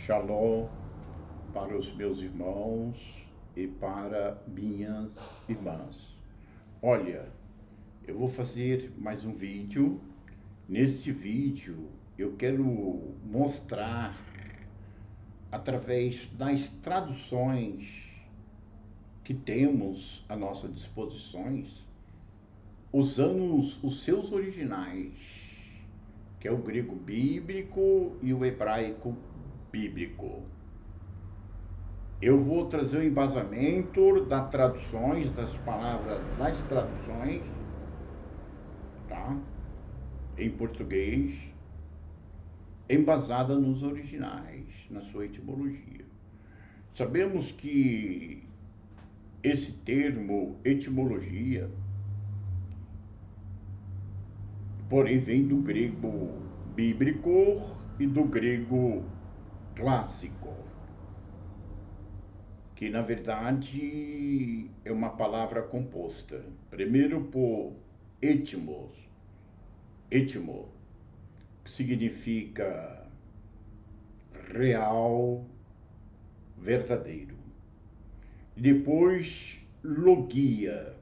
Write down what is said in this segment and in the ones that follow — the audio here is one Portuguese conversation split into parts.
Shalom para os meus irmãos e para minhas irmãs. Olha, eu vou fazer mais um vídeo. Neste vídeo eu quero mostrar, através das traduções que temos à nossa disposição, usando os seus originais, que é o grego bíblico e o hebraico bíblico. Eu vou trazer o embasamento das traduções, das palavras das traduções, tá? Em português, embasada nos originais, na sua etimologia. Sabemos que esse termo, etimologia, porém vem do grego bíblico e do grego clássico, que na verdade é uma palavra composta, primeiro por etimo, que significa real, verdadeiro, e depois logia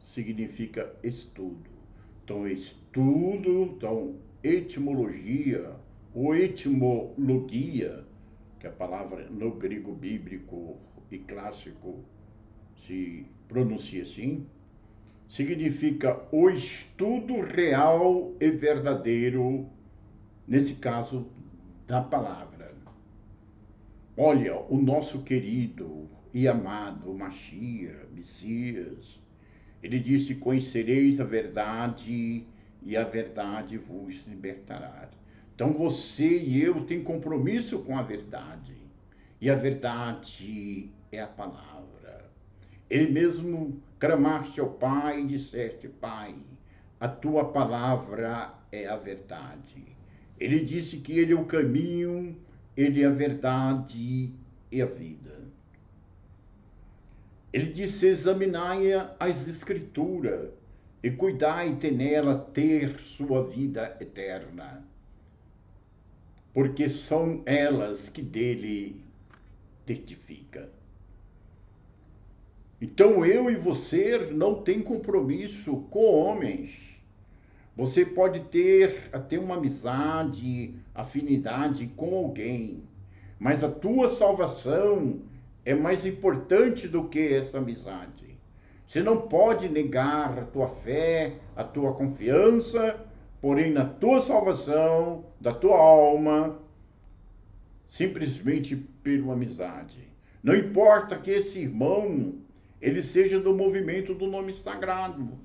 significa estudo. Então etimologia ou etimologia, que é a palavra no grego bíblico e clássico se pronuncia assim, significa o estudo real e verdadeiro, nesse caso, da palavra. Olha, o nosso querido e amado Messias, ele disse: conhecereis a verdade e a verdade vos libertará. Então você e eu tem compromisso com a verdade, e a verdade é a palavra. Ele mesmo clamaste ao Pai e disseste: Pai, a tua palavra é a verdade. Ele disse que ele é o caminho, ele é a verdade e a vida. Ele disse: examinai as escrituras e cuidai de nela ter sua vida eterna, porque são elas que dele testificam. Então eu e você não tem compromisso com homens. Você pode ter até uma amizade, afinidade com alguém, mas a tua salvação é mais importante do que essa amizade. Você não pode negar a tua fé, a tua confiança, porém na tua salvação, da tua alma, simplesmente pela amizade. Não importa que esse irmão, ele seja do movimento do nome sagrado.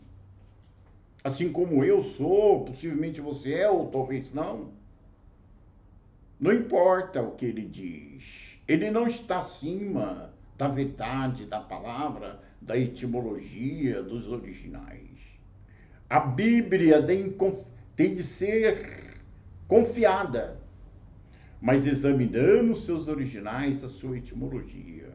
Assim como eu sou, possivelmente você é, ou talvez não. Não importa o que ele diz. Ele não está acima da verdade, da palavra, da etimologia, dos originais. A Bíblia tem de ser confiada, mas examinando seus originais, a sua etimologia,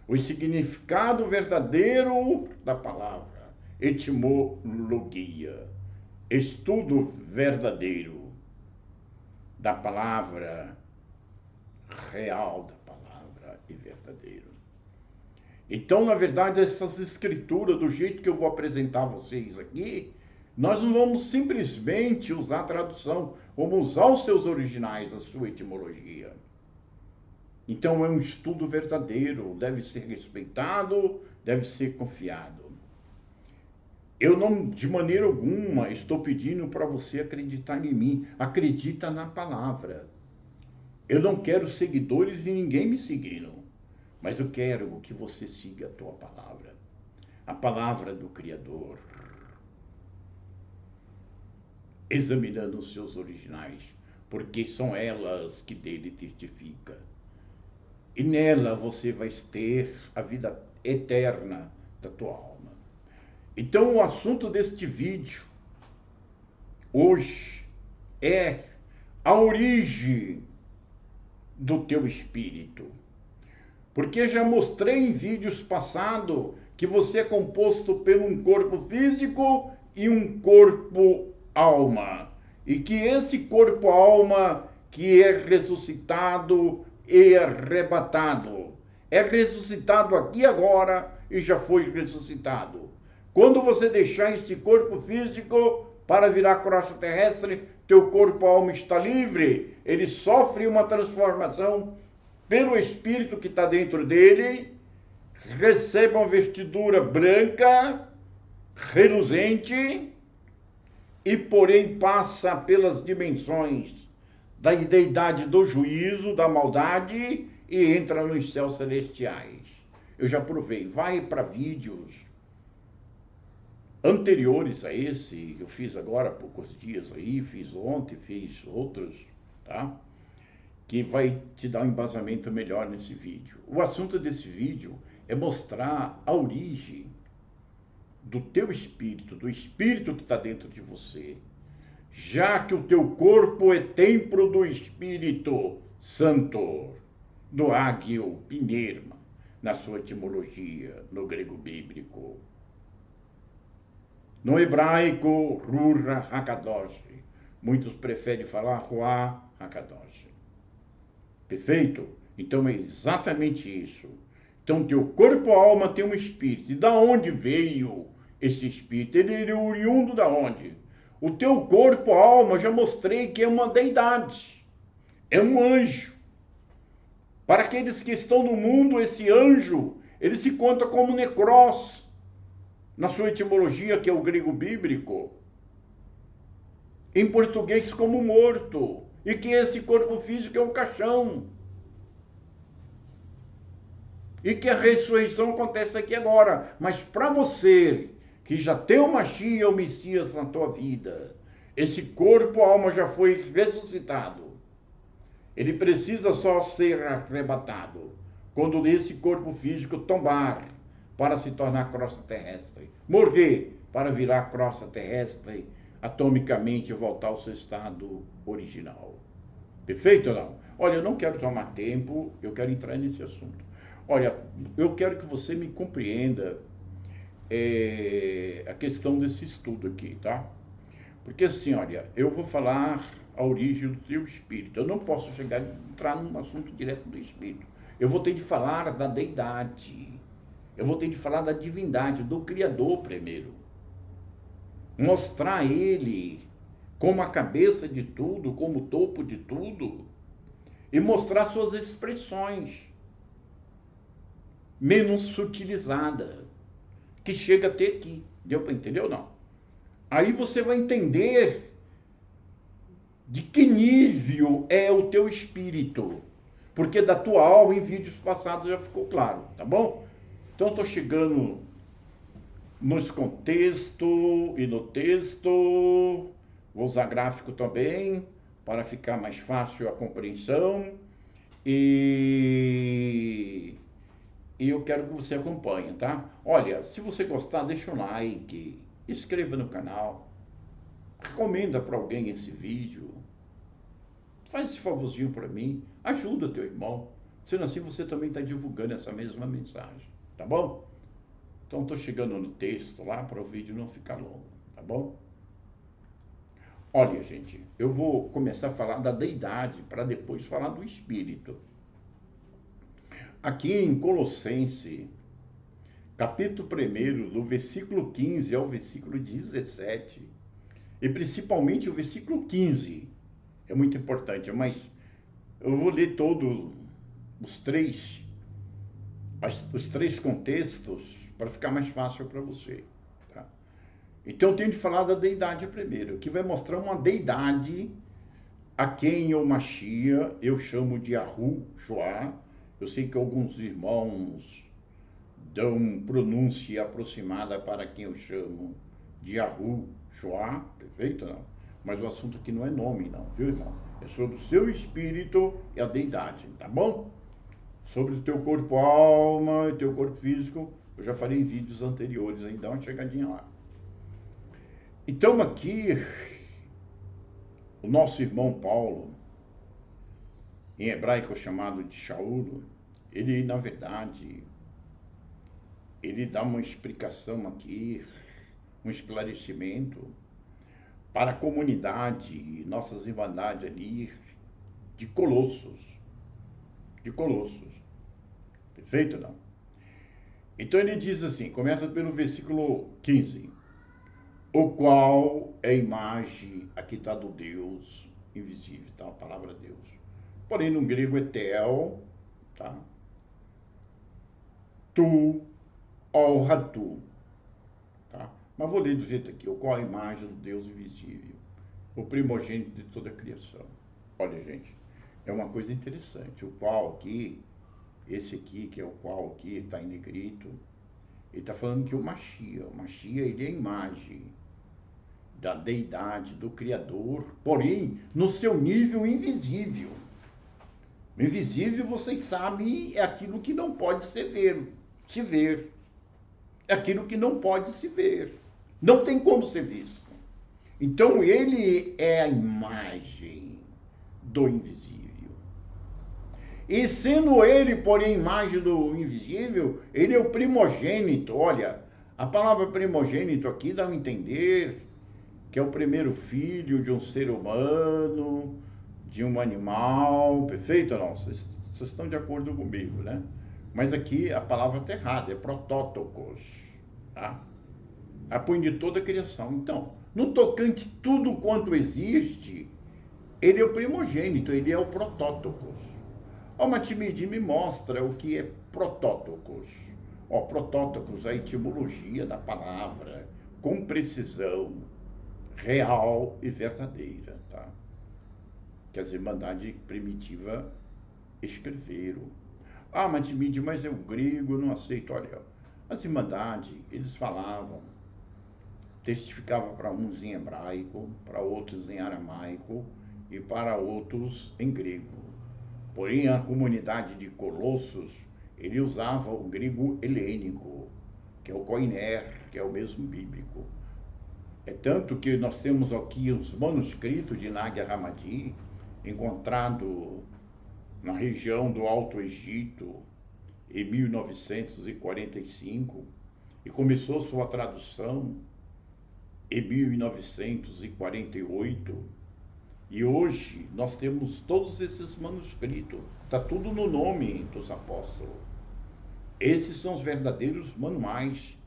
o significado verdadeiro da palavra, etimologia, estudo verdadeiro da palavra, real da palavra e verdadeiro. Então, na verdade, essas escrituras, do jeito que eu vou apresentar a vocês aqui, nós não vamos simplesmente usar a tradução, vamos usar os seus originais, a sua etimologia. Então é um estudo verdadeiro, deve ser respeitado, deve ser confiado. Eu não, de maneira alguma, estou pedindo para você acreditar em mim. Acredita na palavra. Eu não quero seguidores e ninguém me seguindo, mas eu quero que você siga a tua palavra. A palavra do Criador. Examinando os seus originais, porque são elas que dele testificam. E nela você vai ter a vida eterna da tua alma. Então o assunto deste vídeo hoje é a origem do teu espírito. Porque já mostrei em vídeos passados que você é composto por um corpo físico e um corpo alma. E que esse corpo-alma que é ressuscitado e arrebatado, é ressuscitado aqui agora e já foi ressuscitado. Quando você deixar esse corpo físico para virar crosta terrestre, teu corpo-alma está livre. Ele sofre uma transformação pelo Espírito que está dentro dele, recebe uma vestidura branca, reluzente, e porém passa pelas dimensões da deidade do juízo, da maldade, e entra nos céus celestiais. Eu já provei, vai para vídeos anteriores a esse, eu fiz agora há poucos dias aí, fiz ontem, fiz outros, tá? Que vai te dar um embasamento melhor nesse vídeo. O assunto desse vídeo é mostrar a origem do teu espírito, do espírito que está dentro de você, já que o teu corpo é templo do Espírito Santo, do Ágio Pneuma, na sua etimologia, no grego bíblico. No hebraico, Ruach HaKadosh. Muitos preferem falar Ruach HaKadosh. Perfeito? Então é exatamente isso. Então teu corpo, alma tem um espírito. E da onde veio esse espírito? Ele é oriundo da onde? O teu corpo, alma, já mostrei que é uma deidade. É um anjo. Para aqueles que estão no mundo, esse anjo, ele se conta como necros, na sua etimologia, que é o grego bíblico. Em português, como morto. E que esse corpo físico é um caixão. E que a ressurreição acontece aqui agora. Mas para você, que já tem o Mashiach, o Messias na tua vida, esse corpo, a alma já foi ressuscitado. Ele precisa só ser arrebatado quando esse corpo físico tombar para se tornar crosta terrestre. Morrer para virar crosta terrestre, atomicamente voltar ao seu estado original. Perfeito ou não? Olha, eu não quero tomar tempo, eu quero entrar nesse assunto. Olha, eu quero que você me compreenda a questão desse estudo aqui, tá? Porque assim, olha, eu vou falar a origem do teu espírito. Eu não posso entrar num assunto direto do espírito. Eu vou ter de falar da deidade. Eu vou ter de falar da divindade, do Criador primeiro. Mostrar ele como a cabeça de tudo, como o topo de tudo. E mostrar suas expressões menos sutilizada, que chega até aqui. Deu para entender ou não? Aí você vai entender de que nível é o teu espírito, porque da tua alma em vídeos passados já ficou claro, tá bom? Então estou chegando nos contextos e no texto, vou usar gráfico também para ficar mais fácil a compreensão e eu quero que você acompanhe, tá? Olha, se você gostar, deixa um like, inscreva no canal, recomenda para alguém esse vídeo, faz esse favorzinho para mim, ajuda teu irmão, sendo assim você também está divulgando essa mesma mensagem, tá bom? Então estou chegando no texto lá para o vídeo não ficar longo, tá bom? Olha, gente, eu vou começar a falar da deidade para depois falar do espírito. Aqui em Colossenses, capítulo 1, do versículo 15 ao versículo 17, e principalmente o versículo 15, é muito importante, mas eu vou ler todos os três contextos para ficar mais fácil para você. Tá? Então eu tenho de falar da deidade primeiro, que vai mostrar uma deidade a quem o Mashiach eu chamo de Yahushua. Eu sei que alguns irmãos dão pronúncia aproximada para quem eu chamo de Yahushua, perfeito não? Mas o assunto aqui não é nome não, viu irmão? É sobre o seu espírito e a deidade, tá bom? Sobre o teu corpo, alma e teu corpo físico, eu já falei em vídeos anteriores, aí dá uma chegadinha lá. Então aqui, o nosso irmão Paulo, em hebraico chamado de Shaul, ele na verdade, ele dá uma explicação aqui, um esclarecimento, para a comunidade, nossas irmandades ali de Colossos. De Colossos. Perfeito, não? Então ele diz assim, começa pelo versículo 15. O qual é a imagem, aqui está do Deus invisível, tá? A palavra Deus. Porém, no grego é tel, tá? Tu, honra tu, tá? Mas vou ler do jeito aqui, o qual é a imagem do Deus invisível, o primogênito de toda a criação. Olha, gente, é uma coisa interessante. O qual aqui, esse aqui, que é o qual aqui, está em negrito, ele está falando que o Mashiach, ele é a imagem da deidade, do Criador, porém, no seu nível invisível. O invisível, vocês sabem, é aquilo que não pode se ver. É aquilo que não pode se ver. Não tem como ser visto. Então, ele é a imagem do invisível. E sendo ele, porém, a imagem do invisível, ele é o primogênito. Olha, a palavra primogênito aqui dá a entender que é o primeiro filho de um ser humano, de um animal, perfeito ou não? Vocês estão de acordo comigo, né? Mas aqui a palavra está errada, é protótocos, tá? Apoio de toda a criação. Então, no tocante tudo quanto existe, ele é o primogênito, ele é o protótocos. O Matimidi me mostra o que é protótocos. Ó, protótocos, a etimologia da palavra, com precisão, real e verdadeira, tá? Que as irmandades primitivas escreveram. Ah, Matimidi, mas é o grego, eu não aceito. Olha, as irmandades, eles falavam, testificavam para uns em hebraico, para outros em aramaico e para outros em grego. Porém, a comunidade de Colossos, ele usava o grego helênico, que é o koiner, que é o mesmo bíblico. É tanto que nós temos aqui os manuscritos de Nag Hammadi, encontrado na região do Alto Egito, em 1945, e começou sua tradução em 1948, e hoje nós temos todos esses manuscritos, está tudo no nome dos apóstolos. Esses são os verdadeiros manuais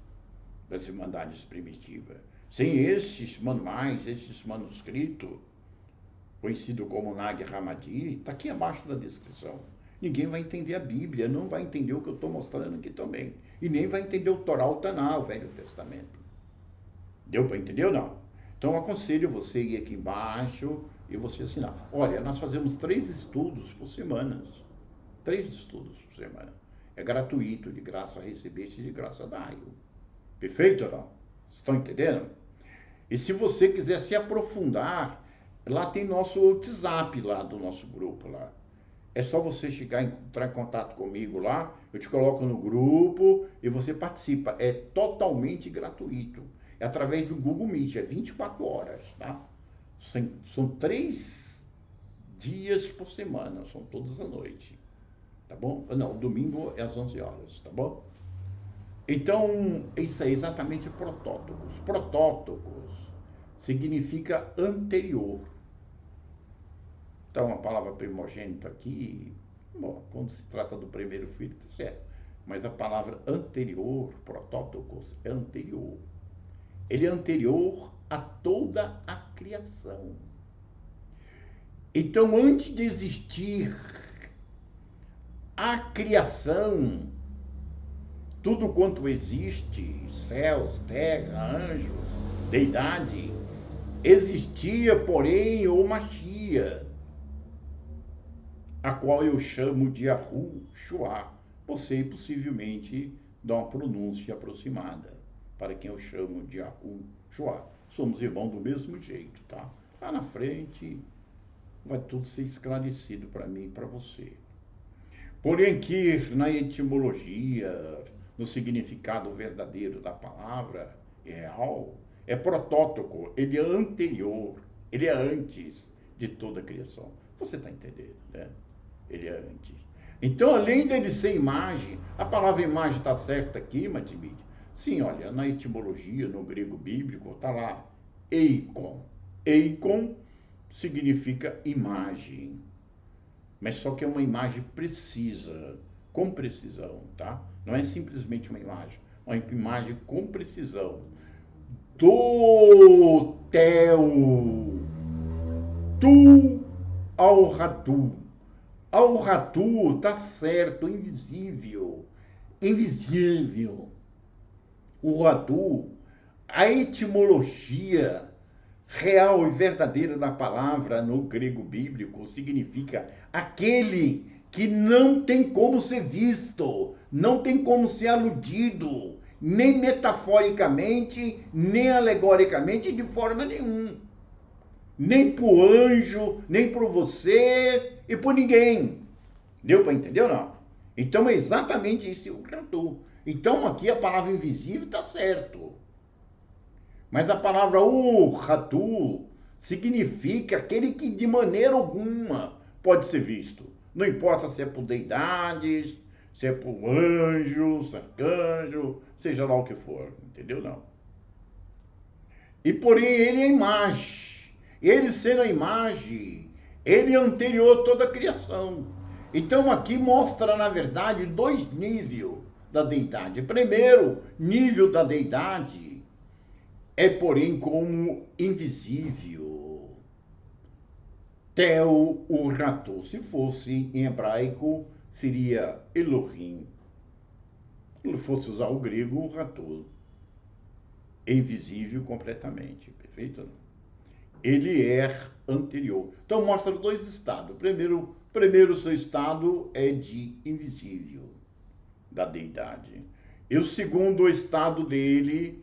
das irmandades primitivas. Sem esses manuais, esses manuscritos, conhecido como Nag Hammadi, está aqui abaixo da descrição. Ninguém vai entender a Bíblia, não vai entender o que eu estou mostrando aqui também. E nem vai entender o Torá, o Taná, o Velho Testamento. Deu para entender ou não? Então, eu aconselho você ir aqui embaixo e você assinar. Olha, nós fazemos 3 estudos por semana. 3 estudos por semana. É gratuito, de graça recebeste, de graça dai-o. Perfeito ou não? Estão entendendo? E se você quiser se aprofundar, lá tem nosso WhatsApp lá do nosso grupo lá. É só você chegar, entrar em contato comigo lá, eu te coloco no grupo e você participa. É totalmente gratuito. É através do Google Meet, é 24 horas, tá? São 3 dias por semana, são todas à noite, tá bom? Não, domingo é às 11 horas, tá bom? Então, isso é exatamente protótocos. Protótocos significa anterior. Então, a palavra primogênito aqui, bom, quando se trata do primeiro filho, tá certo. Mas a palavra anterior, protótocos, é anterior. Ele é anterior a toda a criação. Então, antes de existir a criação, tudo quanto existe, céus, terra, anjos, deidade, existia, porém, o Mashiach, a qual eu chamo de Yahushua. Você possivelmente dá uma pronúncia aproximada para quem eu chamo de Yahushua. Somos irmãos do mesmo jeito, tá? Lá na frente vai tudo ser esclarecido para mim e para você. Porém, que na etimologia, no significado verdadeiro da palavra real, é protótipo, ele é anterior, ele é antes de toda a criação. Você está entendendo, né? Ele é antes. Então, além dele ser imagem, a palavra imagem está certa aqui, Matimidi? Sim, olha, na etimologia, no grego bíblico, está lá, eikon. Eikon significa imagem, mas só que é uma imagem precisa, com precisão, tá? Não é simplesmente uma imagem com precisão. Do Teu, Tu ao Ratu. Ao Ratu, tá certo, invisível. Invisível. O Ratu, a etimologia real e verdadeira da palavra no grego bíblico significa aquele que não tem como ser visto, não tem como ser aludido, nem metaforicamente, nem alegoricamente, de forma nenhuma. Nem pro anjo, nem por você e por ninguém. Deu para entender ou não? Então é exatamente isso o Ratu. Então aqui a palavra invisível está certo. Mas a palavra Ratu significa aquele que de maneira alguma pode ser visto. Não importa se é por deidades, se é por anjos, arcanjo, seja lá o que for. Entendeu? Não. E porém ele é a imagem. Ele sendo a imagem, ele é anterior a toda a criação. Então aqui mostra, na verdade, dois níveis da deidade. Primeiro nível da deidade é, porém, como invisível. Tel Urratu. Se fosse em hebraico, seria Elohim. Se fosse usar o grego, Urratu. Invisível completamente. Perfeito? Não? Ele é anterior. Então mostra dois estados. Primeiro seu estado é de invisível, da deidade. E o segundo estado dele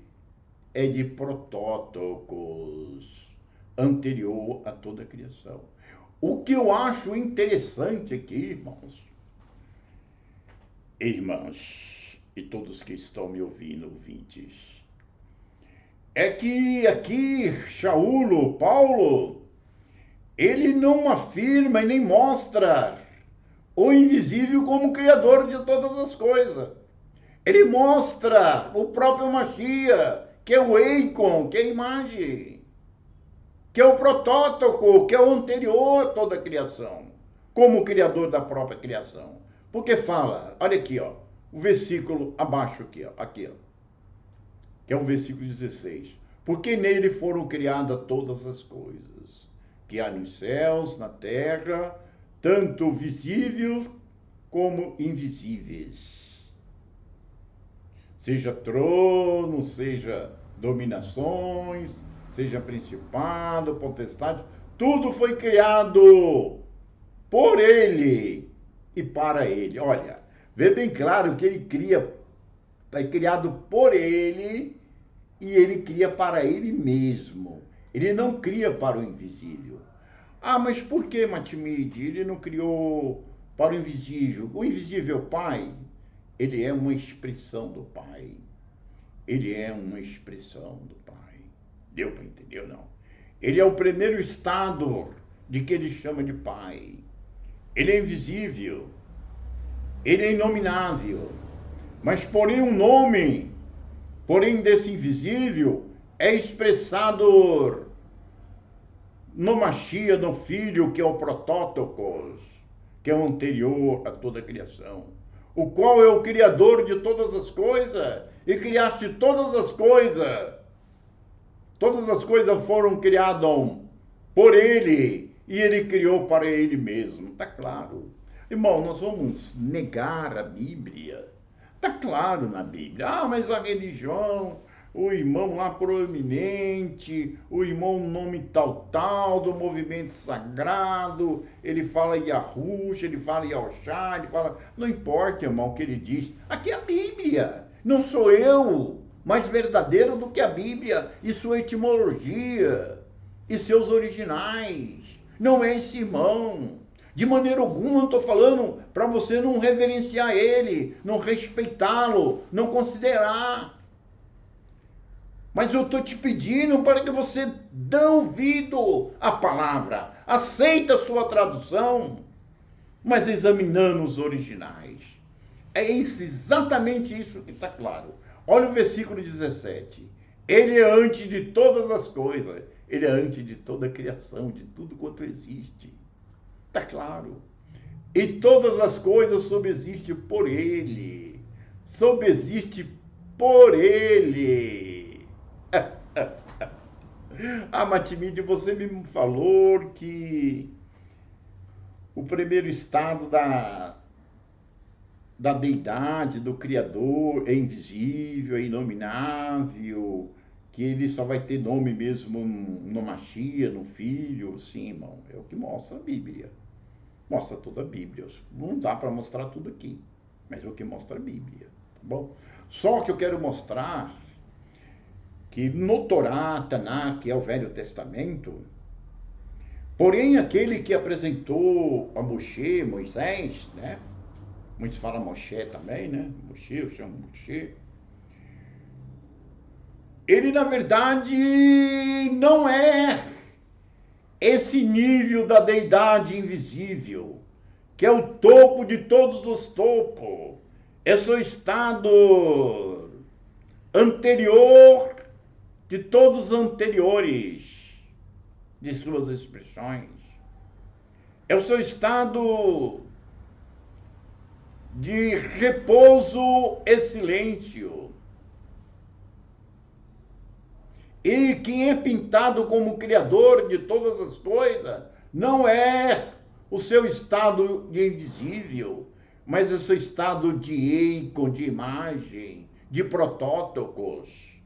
é de protótocos, anterior a toda a criação. O que eu acho interessante aqui, irmãs, e todos que estão me ouvindo, ouvintes, é que aqui Paulo, ele não afirma e nem mostra o invisível como criador de todas as coisas. Ele mostra o próprio Mashiach, que é o Eikon, que é a imagem, que é o protótipo, que é o anterior a toda a criação, como criador da própria criação. Porque fala, olha aqui, ó, o versículo abaixo aqui, ó, que é o versículo 16. Porque nele foram criadas todas as coisas, que há nos céus, na terra, tanto visíveis como invisíveis. Seja trono, seja dominações, seja principado, potestade, tudo foi criado por ele e para ele. Olha, vê bem claro que ele cria, é criado por ele e ele cria para ele mesmo. Ele não cria para o invisível. Ah, mas por que, Matimide? Ele não criou para o invisível. O invisível Pai, ele é uma expressão do Pai. Ele é uma expressão do Pai. Deu para entender ou não? Ele é o primeiro estado de que ele chama de Pai. Ele é invisível. Ele é inominável. Mas porém um nome, porém desse invisível, é expressado no Mashiach, no Filho, que é o protótocos, que é o anterior a toda a criação, o qual é o Criador de todas as coisas, e criaste todas as coisas. Todas as coisas foram criadas por Ele, e Ele criou para Ele mesmo. Está claro. Irmão, nós vamos negar a Bíblia. Está claro na Bíblia. Ah, mas a religião, o irmão lá proeminente, o irmão nome tal, do movimento sagrado, ele fala Yahushua, ele fala Yahushua, ele fala... Não importa, irmão, o que ele diz. Aqui é a Bíblia. Não sou eu mais verdadeiro do que a Bíblia e sua etimologia e seus originais. Não é esse irmão. De maneira alguma eu estou falando para você não reverenciar ele, não respeitá-lo, não considerar. Mas eu estou te pedindo para que você dê ouvido à palavra, aceita a sua tradução, mas examinando os originais. É isso, exatamente isso que está claro. Olha o versículo 17. Ele é antes de todas as coisas. Ele é antes de toda a criação, de tudo quanto existe. Está claro? E todas as coisas subsistem por Ele. Subsiste por Ele. Matimide, você me falou que o primeiro estado da deidade, do Criador, é invisível, é inominável, que ele só vai ter nome mesmo no Mashiach, no Filho. Sim, irmão, é o que mostra a Bíblia. Mostra toda a Bíblia. Não dá para mostrar tudo aqui, mas é o que mostra a Bíblia, tá bom? Só que eu quero mostrar que no Torá, Tanakh, que é o Velho Testamento, porém aquele que apresentou a Moshe, Moisés, né? Muitos falam Moshe também, né? Moshe, eu chamo Moshe. Ele, na verdade, não é esse nível da deidade invisível, que é o topo de todos os topos. É seu estado anterior de todos os anteriores de suas expressões. É o seu estado de repouso e silêncio. E quem é pintado como criador de todas as coisas não é o seu estado de invisível, mas é o seu estado de ícone, de imagem, de protótipos.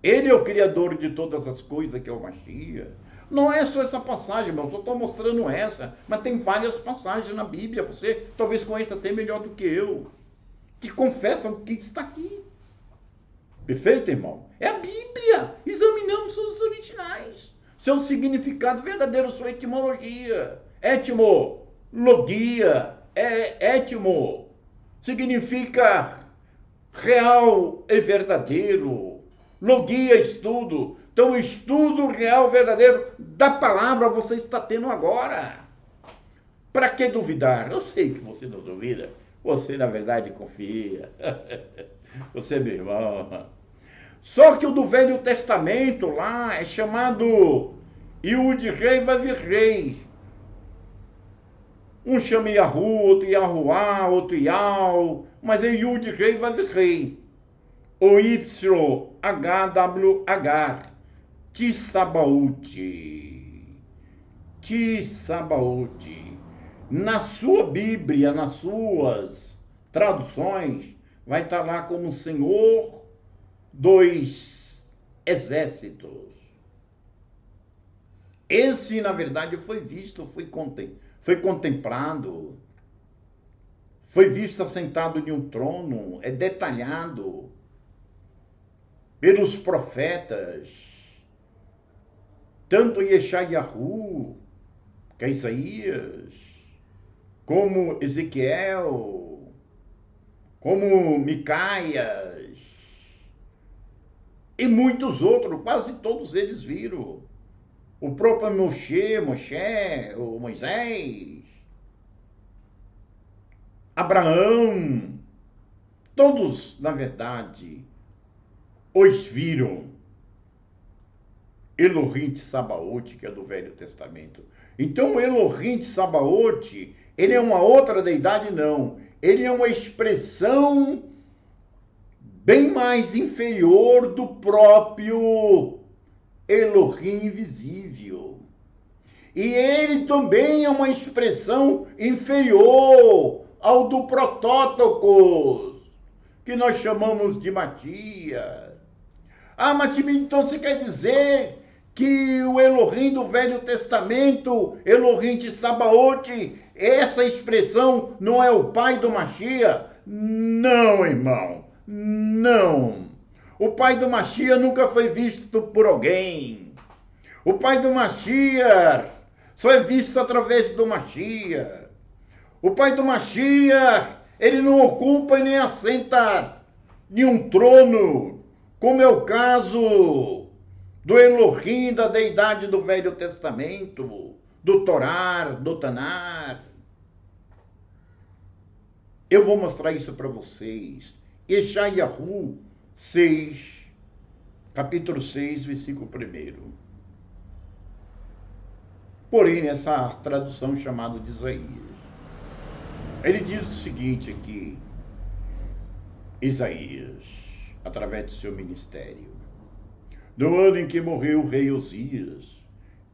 Ele é o criador de todas as coisas, que é o Mashiach. Não é só essa passagem, irmão, só estou mostrando essa, mas tem várias passagens na Bíblia, você talvez conheça até melhor do que eu, que confessam que está aqui. Perfeito, irmão? É a Bíblia, examinamos os originais, seu significado verdadeiro, sua etimologia. Etimologia, étimo, significa real e verdadeiro. Logia, estudo. Então, o estudo real, verdadeiro da palavra você está tendo agora. Para que duvidar? Eu sei que você não duvida. Você, na verdade, confia. Você é meu irmão. Só que o do Velho Testamento lá é chamado Yud Rei Vav Rei. Um chama Yahu, outro Yahuá, outro Yau, mas é Yud Rei Vav Rei. O YHWH. Tissabaúti. Tissabaúti. Na sua Bíblia, nas suas traduções, vai estar lá como Senhor dos Exércitos. Esse, na verdade, foi visto, foi contemplado, foi visto assentado em um trono, é detalhado pelos profetas, tanto Yeshayahu, que é Isaías, como Ezequiel, como Micaias, e muitos outros, quase todos eles viram. O próprio Moshe, o Moisés, Abraão, todos, na verdade, os viram. Elohim Sabaote, que é do Velho Testamento. Então, o Elohim Sabaote, ele é uma outra deidade? Não. Ele é uma expressão bem mais inferior do próprio Elohim invisível. E ele também é uma expressão inferior ao do Protótocos, que nós chamamos de Matias. Matimim, então você quer dizer que o Elohim do Velho Testamento, Elohim de Sabaote, essa expressão não é o pai do Mashiach? Não, irmão, não. O pai do Mashiach nunca foi visto por alguém. O pai do Mashiach só é visto através do Mashiach. O pai do Mashiach, ele não ocupa e nem assenta em um trono, como é o caso do Elohim, da deidade do Velho Testamento, do Torá, do Tanakh. Eu vou mostrar isso para vocês. Yeshayahu 6, capítulo 6, versículo 1. Porém, nessa tradução chamada de Isaías, ele diz o seguinte aqui, Isaías, através do seu ministério. No ano em que morreu o rei Osias,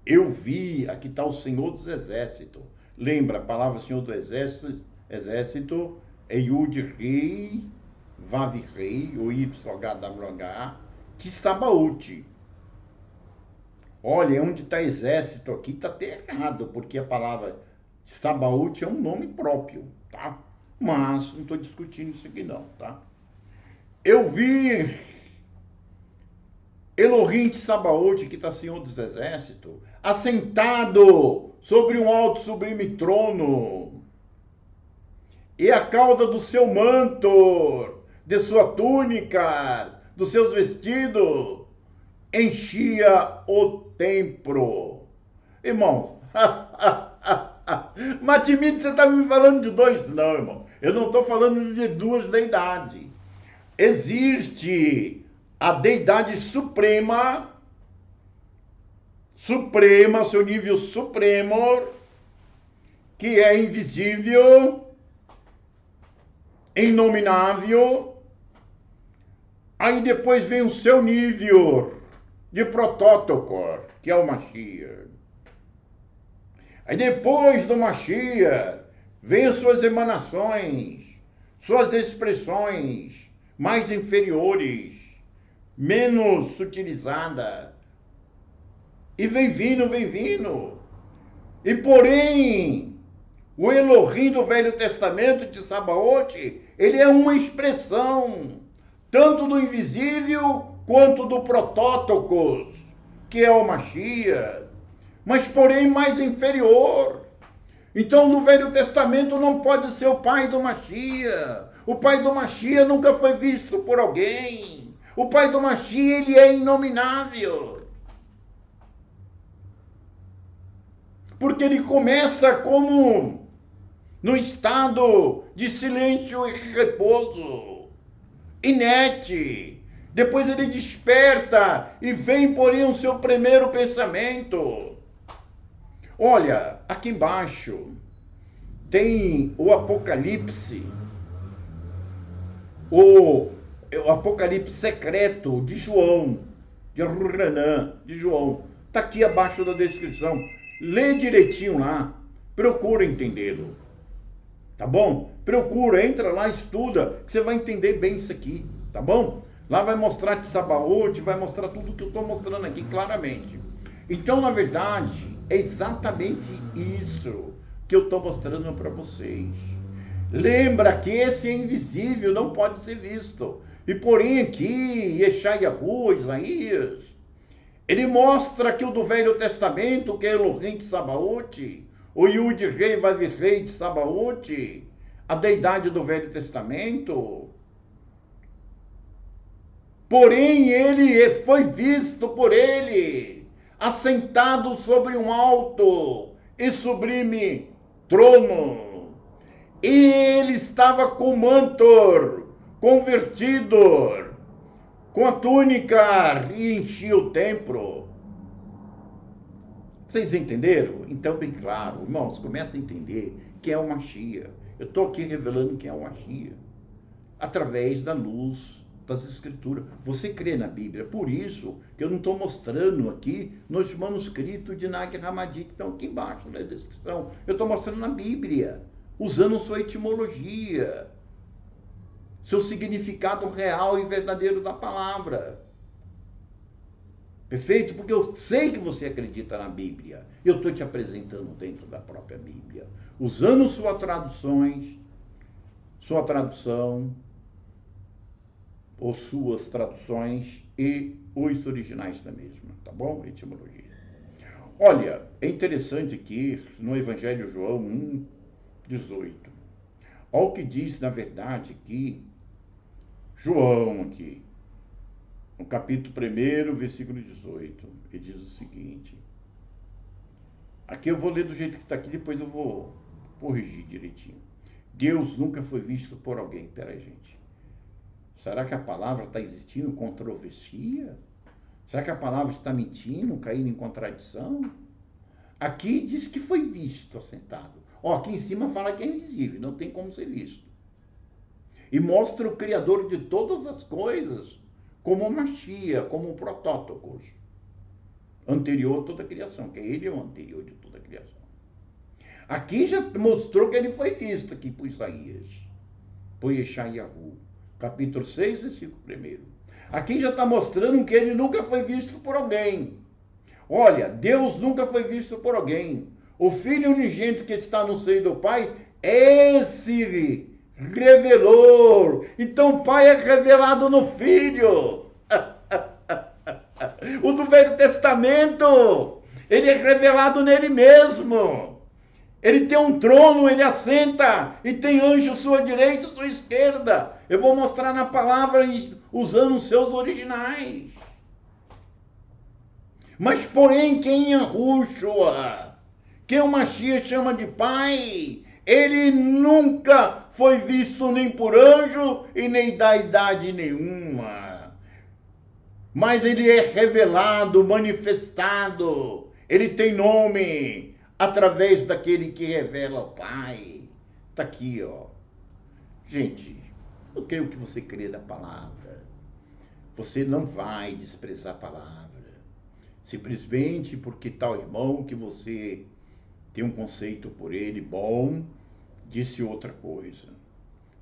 eu vi, aqui está o Senhor dos Exércitos. Lembra, a palavra Senhor do Exército é Yud Rei, Vav Rei, ou YHWH, Tsabaoth. Olha, onde está exército aqui está até errado, porque a palavra Tsabaoth é um nome próprio, tá? Mas não estou discutindo isso aqui não, tá? Eu vi Elohim Tsabaoth, que está Senhor dos Exércitos, assentado sobre um alto sublime trono, e a cauda do seu manto, de sua túnica, dos seus vestidos, enchia o templo. Irmãos, Matimite, você está me falando de dois? Não, irmão. Eu não estou falando de duas deidades. Existe a deidade suprema, seu nível supremo, que é invisível, inominável. Aí depois vem o seu nível de protótipo, que é o Mashiach. Aí depois do Mashiach, vem as suas emanações, suas expressões mais inferiores, menos sutilizadas. E vem vindo. E porém, o Elohim do Velho Testamento de Tsabaoth, ele é uma expressão, tanto do invisível quanto do protótipo, que é o Mashiach, mas porém mais inferior. Então no Velho Testamento não pode ser o pai do Mashiach. O pai do Mashiach nunca foi visto por alguém. O pai do Mashiach, ele é inominável. Porque ele começa como no estado de silêncio e repouso, inerte. Depois ele desperta e vem, porém, o seu primeiro pensamento. Olha, aqui embaixo tem o Apocalipse, o Apocalipse secreto de João, de Ruranã, de João. Está aqui abaixo da descrição. Lê direitinho lá, procura entendê-lo. Tá bom? Procura, entra lá, estuda, que você vai entender bem isso aqui, tá bom? Lá vai mostrar Tsabaoth, vai mostrar tudo que eu estou mostrando aqui claramente. Então, na verdade, é exatamente isso que eu estou mostrando para vocês. Lembra que esse é invisível, não pode ser visto. E porém aqui, Yeshayahu, Isaías, ele mostra que o do Velho Testamento, que é Elohim de Tsabaoth, o Yud Rei Vav Rei de Tsabaoth, a deidade do Velho Testamento. Porém, ele foi visto por ele, assentado sobre um alto e sublime trono. E ele estava com o manto convertido, com a túnica, e enchia o templo. Vocês entenderam? Então, bem claro, irmãos, começa a entender que é o Mashiach. Eu estou aqui revelando que é o Mashiach, através da luz das Escrituras. Você crê na Bíblia. Por isso que eu não estou mostrando aqui nos manuscritos de Nag Hammadi, que estão aqui embaixo na descrição. Eu estou mostrando na Bíblia, usando sua etimologia, seu significado real e verdadeiro da palavra. Perfeito? Porque eu sei que você acredita na Bíblia. Eu estou te apresentando dentro da própria Bíblia, usando suas traduções, sua tradução, ou suas traduções e os originais da mesma, tá bom? Etimologia. Olha, é interessante aqui no Evangelho de João 1:18. Olha o que diz, na verdade, aqui, João aqui, no capítulo 1, versículo 18, ele diz o seguinte. Aqui eu vou ler do jeito que está aqui, depois eu vou corrigir direitinho. Deus nunca foi visto por alguém. Peraí, gente. Será que a palavra está existindo controvérsia? Será que a palavra está mentindo, caindo em contradição? Aqui diz que foi visto assentado. Ó, aqui em cima fala que é invisível, não tem como ser visto. E mostra o Criador de todas as coisas como uma Machia, como um protótipos. Anterior a toda a criação, que ele é o anterior de toda a criação. Aqui já mostrou que ele foi visto aqui por Isaías, por Yeshayahu, capítulo 6, versículo 1. Aqui já está mostrando que ele nunca foi visto por alguém. Olha, Deus nunca foi visto por alguém. O Filho unigênito que está no seio do Pai, esse revelou. Então o Pai é revelado no Filho. O do Velho Testamento, ele é revelado nele mesmo. Ele tem um trono, ele assenta e tem anjo à sua direita e à sua esquerda. Eu vou mostrar na palavra usando os seus originais. Mas porém, quem é Yahushua, quem o Mashiach chama de Pai, ele nunca foi visto nem por anjo e nem da idade nenhuma. Mas ele é revelado, manifestado, ele tem nome através daquele que revela o Pai. Está aqui, ó. Gente, eu creio que você crê da palavra. Você não vai desprezar a palavra. Simplesmente porque tal irmão que você tem um conceito por ele bom, disse outra coisa.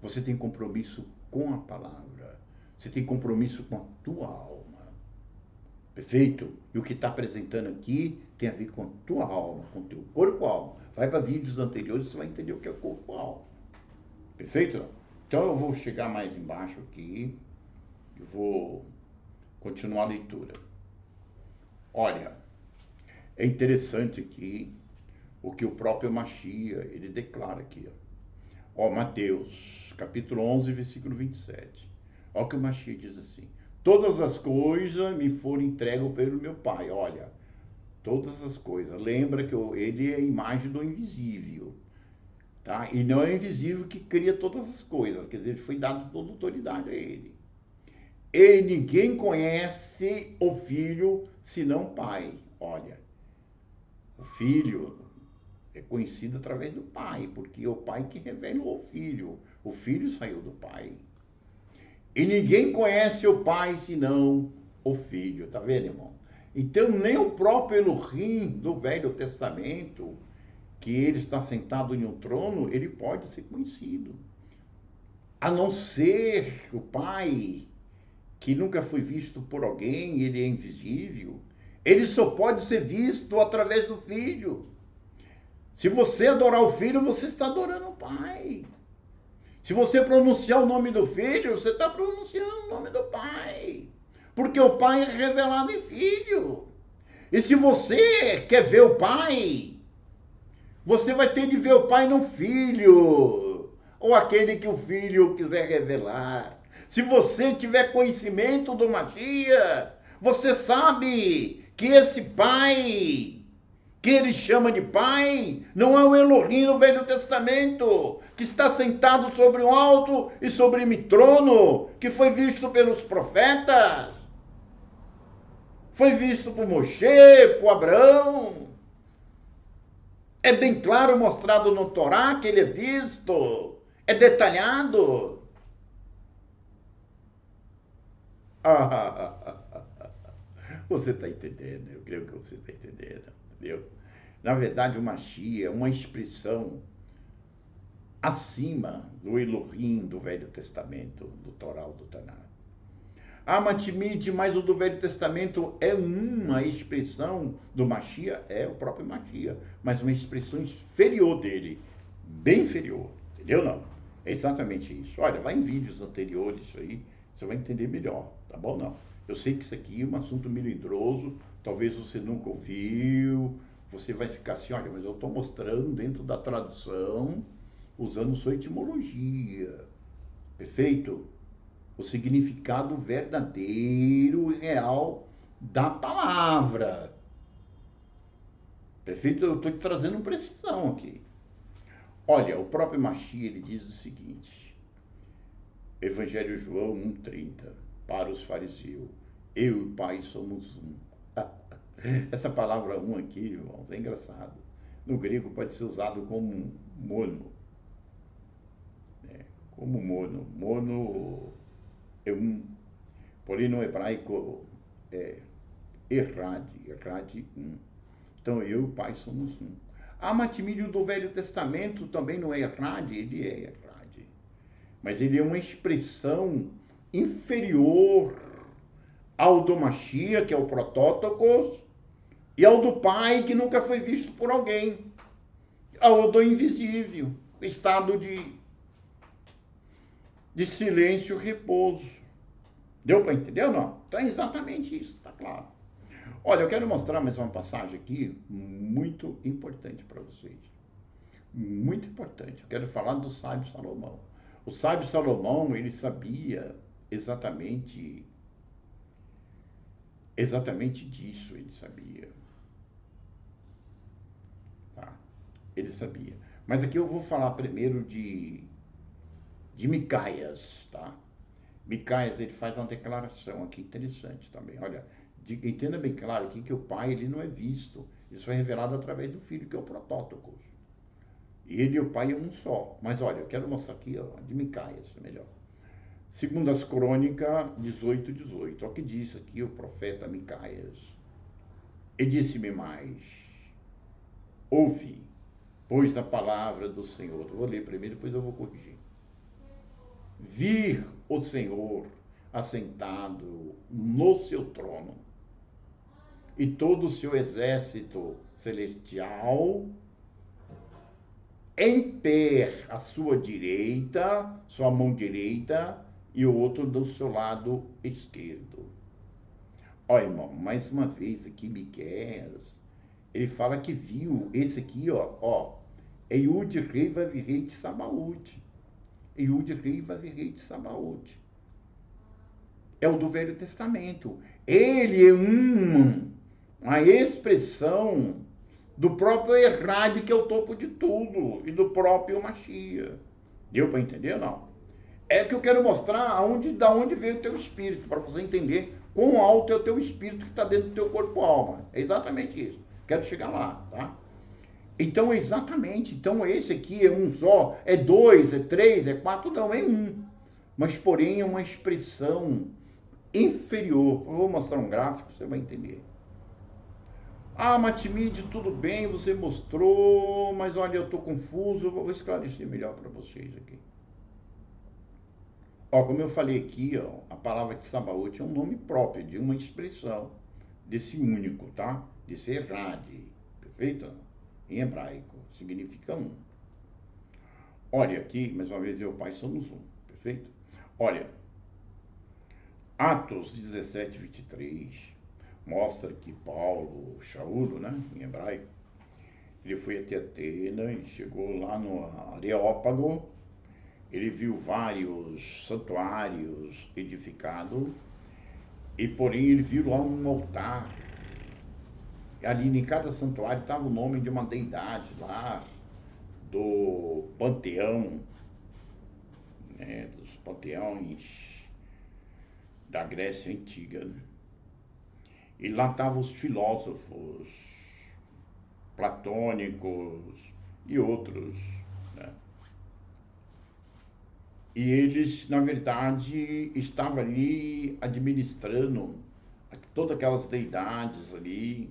Você tem compromisso com a palavra. Você tem compromisso com a tua alma. Perfeito? E o que está apresentando aqui tem a ver com a tua alma, com o teu corpo-alma. Vai para vídeos anteriores, você vai entender o que é corpo-alma. Perfeito? Então eu vou chegar mais embaixo aqui e vou continuar a leitura. Olha, é interessante aqui o que o próprio Mashiach, ele declara aqui. Ó, Mateus, capítulo 11, versículo 27. Olha o que o Mashiach diz assim. Todas as coisas me foram entregues pelo meu Pai. Olha, todas as coisas. Lembra que ele é a imagem do invisível. Tá? E não é o invisível que cria todas as coisas. Quer dizer, foi dado toda a autoridade a ele. E ninguém conhece o Filho senão o Pai. Olha, o Filho é conhecido através do Pai, porque é o Pai que revelou o Filho. O Filho saiu do Pai. E ninguém conhece o Pai senão o Filho. Tá vendo, irmão? Então, nem o próprio Elohim do Velho Testamento, que ele está sentado em um trono, ele pode ser conhecido. A não ser o Pai, que nunca foi visto por alguém, ele é invisível. Ele só pode ser visto através do Filho. Se você adorar o Filho, você está adorando o Pai. Se você pronunciar o nome do Filho, você está pronunciando o nome do Pai. Porque o Pai é revelado em Filho. E se você quer ver o Pai, você vai ter de ver o Pai no Filho. Ou aquele que o Filho quiser revelar. Se você tiver conhecimento do Mashiach, você sabe que esse Pai, que ele chama de Pai, não é o Elohim do Velho Testamento, que está sentado sobre um alto e sublime trono, que foi visto pelos profetas, foi visto por Moshe, por Abraão. É bem claro, mostrado no Torá, que ele é visto, é detalhado. Você está entendendo, eu creio que você está entendendo, entendeu? Na verdade, o Mashiach é uma expressão acima do Elohim do Velho Testamento, do Torá, do Taná. A Matimide, mas o do Velho Testamento é uma expressão do Mashiach, é o próprio Mashiach, mas uma expressão inferior dele, bem inferior, entendeu não? É exatamente isso. Olha, vai em vídeos anteriores isso aí, você vai entender melhor, tá bom? Não. Eu sei que isso aqui é um assunto melindroso, talvez você nunca ouviu, você vai ficar assim, olha, mas eu estou mostrando dentro da tradução, usando sua etimologia, perfeito? O significado verdadeiro e real da palavra. Perfeito? Eu estou te trazendo precisão aqui. Olha, o próprio Mashiach, ele diz o seguinte, Evangelho de João 1,30, para os fariseus, Eu e o Pai somos um. Essa palavra um aqui, irmãos, é engraçado. No grego pode ser usado como mono. Como mono. Mono é um. Porém, no hebraico é errade um. Então, eu e o Pai somos um. A matimídio do Velho Testamento também não é errade, ele é errade. Mas ele é uma expressão inferior ao do Mashiach, que é o protótocos, e ao do Pai, que nunca foi visto por alguém. Ao do invisível, estado de silêncio, repouso. Deu para entender ou não? Então é exatamente isso, tá claro. Olha, eu quero mostrar mais uma passagem aqui muito importante para vocês. Muito importante. Eu quero falar do sábio Salomão. O sábio Salomão, ele sabia exatamente disso, ele sabia. Tá? Ele sabia. Mas aqui eu vou falar primeiro de Micaias, tá? Micaias, ele faz uma declaração aqui interessante também. Olha, entenda bem claro aqui que o Pai, ele não é visto. Isso é revelado através do Filho, que é o protótocos. E ele e o Pai é um só. Mas olha, eu quero mostrar aqui, ó, de Micaias, melhor. Segundo as Crônicas 18:18. Olha o que diz aqui o profeta Micaias. E disse-me mais: ouve, pois a palavra do Senhor. Eu vou ler primeiro, depois eu vou corrigir. Vir o Senhor assentado no seu trono, e todo o seu exército celestial em pé à sua direita, sua mão direita, e o outro do seu lado esquerdo. Ó, irmão, mais uma vez aqui, Miqueias, ele fala que viu esse aqui, ó, é Yud Rei Vavirei de Sabaúde. Yud Rei Vavirei de Sabaúde. É o do Velho Testamento. Ele é uma expressão do próprio Errade, que é o topo de tudo, e do próprio Mashiach. Deu para entender ou não? É que eu quero mostrar da onde veio o teu espírito, para você entender quão alto é o teu espírito que está dentro do teu corpo-alma. É exatamente isso. Quero chegar lá, tá? Então, exatamente. Então, esse aqui é um só, é dois, é três, é quatro, não, é um. Mas, porém, é uma expressão inferior. Eu vou mostrar um gráfico, você vai entender. Ah, Matimide, tudo bem, você mostrou, mas olha, eu estou confuso, vou esclarecer melhor para vocês aqui. Ó, como eu falei aqui, ó, a palavra de Sabaoth é um nome próprio, de uma expressão desse único, tá? De ser Rade, perfeito? Em hebraico, significa um. Olha aqui, mais uma vez, eu e o Pai somos um, perfeito? Olha, Atos 17:23 mostra que Paulo, Shaul, né, em hebraico, ele foi até Atenas e chegou lá no Areópago. Ele viu vários santuários edificados e, porém, ele viu lá um altar. E ali em cada santuário estava o nome de uma deidade lá do panteão, né, dos panteões da Grécia Antiga. E lá estavam os filósofos platônicos e outros, né? E eles, na verdade, estavam ali administrando todas aquelas deidades ali,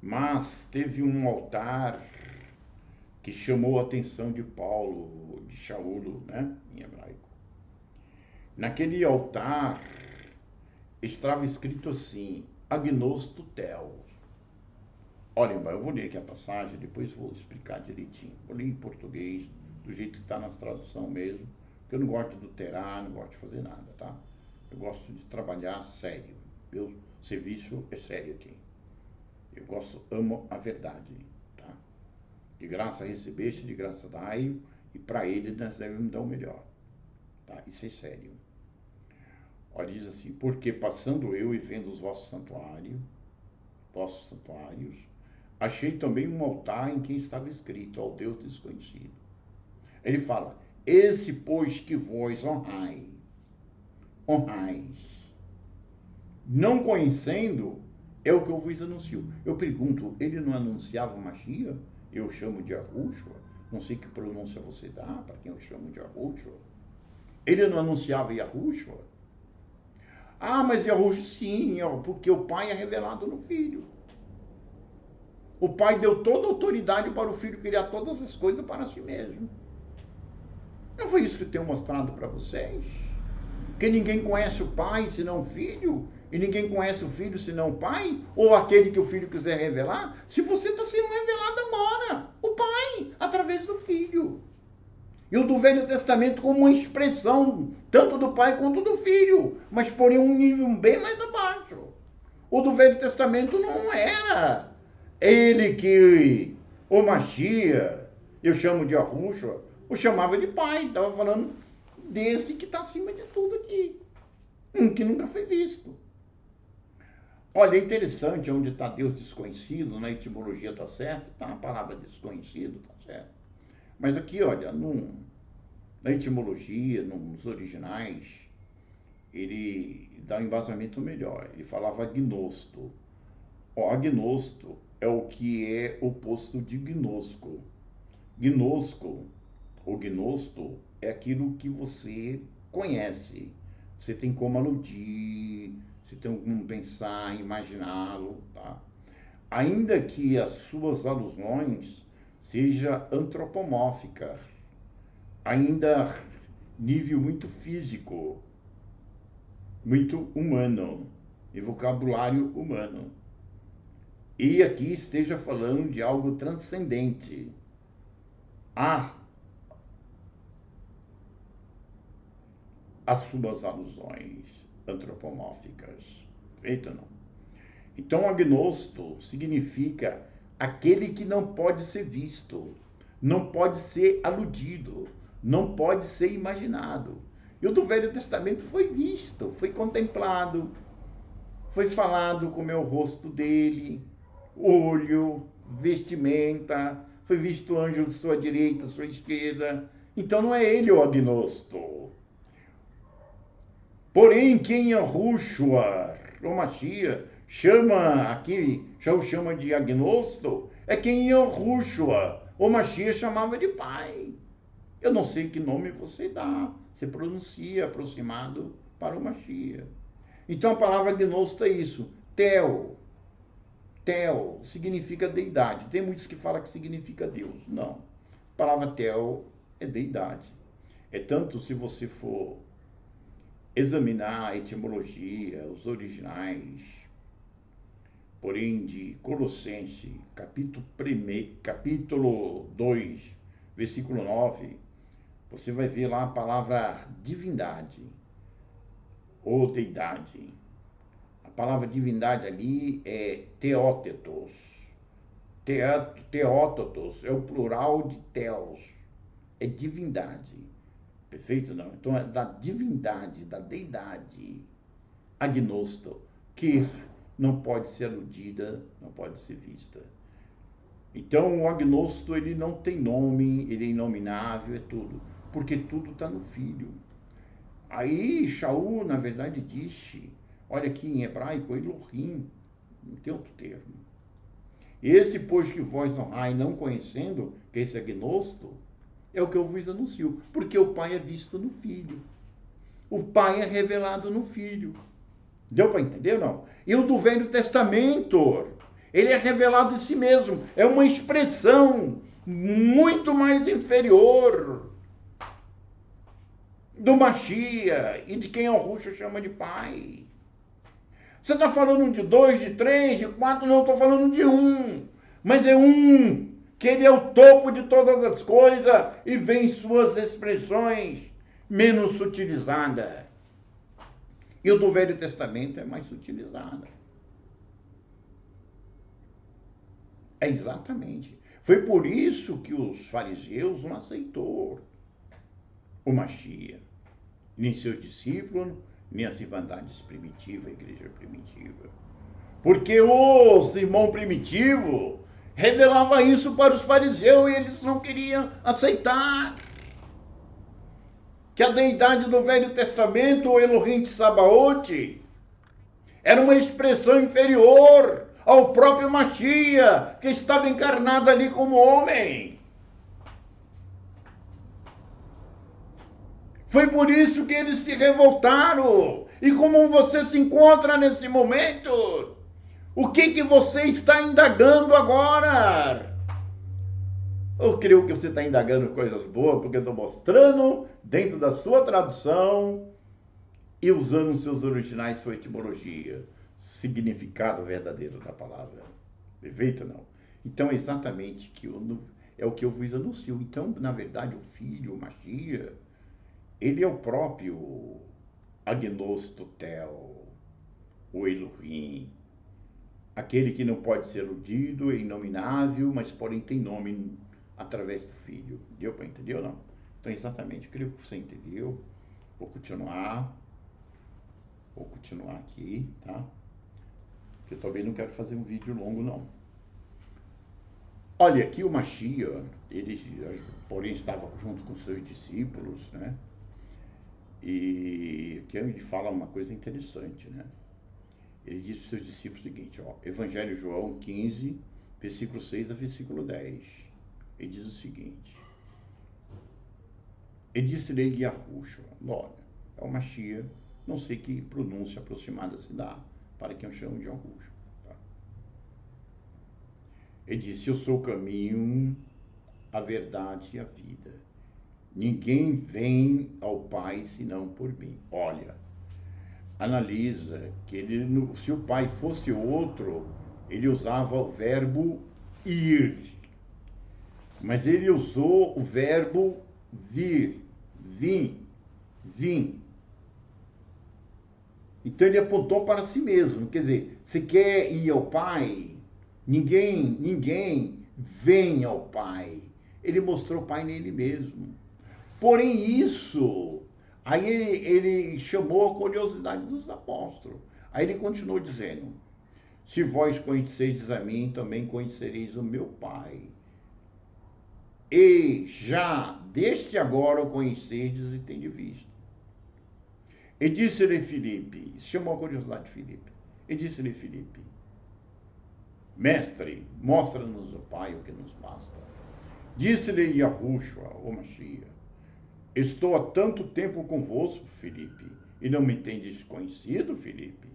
mas teve um altar que chamou a atenção de Paulo, de Shaul, né, em hebraico. Naquele altar estava escrito assim: Agnosto Tel. Olha, eu vou ler aqui a passagem, depois vou explicar direitinho. Vou ler em português, do jeito que está na tradução mesmo, porque eu não gosto de adulterar, não gosto de fazer nada, tá? Eu gosto de trabalhar sério. Meu serviço é sério aqui. Eu amo a verdade, tá? De graça recebeste, de graça dai, e para ele nós devemos dar o melhor, tá? Isso é sério. Olha, diz assim: porque passando eu e vendo os vossos santuários, achei também um altar em que estava escrito: ao Deus desconhecido. Ele fala: esse, pois, que vós honrais, não conhecendo, é o que eu vos anuncio. Eu pergunto, ele não anunciava Mashiach? Eu chamo de Yahushua. Não sei que pronúncia você dá para quem eu chamo de Yahushua. Ele não anunciava Yahushua? Ah, mas Yahushua sim, porque o Pai é revelado no Filho. O Pai deu toda a autoridade para o Filho criar todas as coisas para si mesmo. Não foi isso que eu tenho mostrado para vocês? Que ninguém conhece o Pai senão o Filho? E ninguém conhece o Filho senão o Pai? Ou aquele que o Filho quiser revelar? Se você está sendo revelado agora, o Pai, através do Filho. E o do Velho Testamento como uma expressão, tanto do Pai quanto do Filho, mas porém um nível bem mais abaixo. O do Velho Testamento não era ele que, o Mashiach, eu chamo de Yahushua, o chamava de Pai, estava falando desse que está acima de tudo aqui. Um que nunca foi visto. Olha, é interessante onde está Deus desconhecido, na etimologia está certo, tá a palavra desconhecido, está certo. Mas aqui, olha, na etimologia, nos originais, ele dá um embasamento melhor. Ele falava agnosto. Agnosto é o que é oposto de gnosco. Gnosco, ou gnosto, é aquilo que você conhece. Você tem como aludir, você tem como pensar, imaginá-lo, tá? Ainda que as suas alusões seja antropomórfica, ainda nível muito físico, muito humano, e vocabulário humano. E aqui esteja falando de algo transcendente. As suas alusões antropomórficas. Feito ou não? Então, agnosto significa aquele que não pode ser visto, não pode ser aludido, não pode ser imaginado. E o do Velho Testamento foi visto, foi contemplado, foi falado como é o rosto dele, olho, vestimenta, foi visto anjo de sua direita, sua esquerda. Então não é ele o agnosto. Porém, quem Yahushua, o Mashiach, já o chama de agnosto, é quem Yahushua, o Mashiach, chamava de pai. Eu não sei que nome você dá, você pronuncia aproximado para o Mashiach. Então a palavra agnosto é isso, Theo. Theo significa deidade. Tem muitos que falam que significa Deus. Não. A palavra Theo é deidade. É tanto, se você for examinar a etimologia, os originais, porém de Colossenses, capítulo 2, versículo 9, você vai ver lá a palavra divindade ou deidade. A palavra divindade ali é teótetos. Teótetos é o plural de teos, é divindade. Perfeito? Não? Então é da divindade, da deidade, agnosto, que não pode ser aludida, não pode ser vista. Então o agnosto, ele não tem nome, ele é inominável, é tudo, porque tudo está no Filho. Aí Shaul, na verdade, disse, olha aqui em hebraico, Elohim, não tem outro termo. Esse, pois que vós honrai não conhecendo, que esse agnosto, é o que eu vos anuncio, porque o Pai é visto no Filho. O Pai é revelado no Filho. Deu para entender ou não? E o do Velho Testamento, ele é revelado em si mesmo. É uma expressão muito mais inferior do Mashiach e de quem Yahushua chama de Pai. Você está falando de 2, de 3, de 4, não, estou falando de um. Mas é um, que ele é o topo de todas as coisas e vem suas expressões menos sutilizadas. E o do Velho Testamento é mais sutilizada. É exatamente. Foi por isso que os fariseus não aceitou o Mashiach, nem seus discípulos, nem as irmandades primitivas, a igreja primitiva. Porque os irmãos primitivos revelavam isso para os fariseus e eles não queriam aceitar. Que a deidade do Velho Testamento, o Elohim de Sabaote, Era uma expressão inferior ao próprio Mashiach, que estava encarnado ali como homem. Foi por isso que eles se revoltaram. E como você se encontra nesse momento? O que você está indagando agora? Eu creio que você está indagando coisas boas, porque eu estou mostrando dentro da sua tradução e usando os seus originais, sua etimologia, significado verdadeiro da palavra. Perfeito, não? Então é exatamente é o que eu vos anuncio. Então, na verdade, o Filho, o Mashiach, ele é o próprio Agnostotel, o Elohim, aquele que não pode ser iludido, é inominável, mas porém tem nome através do Filho. Deu para entender ou não? Então, exatamente, creio que você entendeu. Vou continuar aqui, tá? Porque eu também não quero fazer um vídeo longo, não. Olha, aqui o Mashiach, ele, porém, estava junto com seus discípulos, né? E aqui ele fala uma coisa interessante, né? Ele diz para os seus discípulos o seguinte, ó, Evangelho de João 15, versículo 6 a versículo 10. Ele diz o seguinte, ele disse-lhe Yahushua, olha, é o Mashiach, não sei que pronúncia aproximada se dá para quem eu chamo de Yahushua. Tá? Ele disse, eu sou o caminho, a verdade e a vida. Ninguém vem ao Pai senão por mim. Olha, analisa que se o Pai fosse outro, ele usava o verbo ir. Mas ele usou o verbo vir, vim. Então ele apontou para si mesmo. Quer dizer, se quer ir ao Pai, ninguém vem ao Pai. Ele mostrou o Pai nele mesmo. Porém isso, aí ele chamou a curiosidade dos apóstolos. Aí ele continuou dizendo, se vós conheceis a mim, também conhecereis o meu Pai. E já desde agora o conheceis e tendes visto. E disse-lhe Filipe, chamou a curiosidade de Filipe, e disse-lhe Filipe, mestre, mostra-nos o Pai, o que nos basta. Disse-lhe Yahushua, o Mashiach, estou há tanto tempo convosco, Filipe, e não me tendes conhecido, Filipe?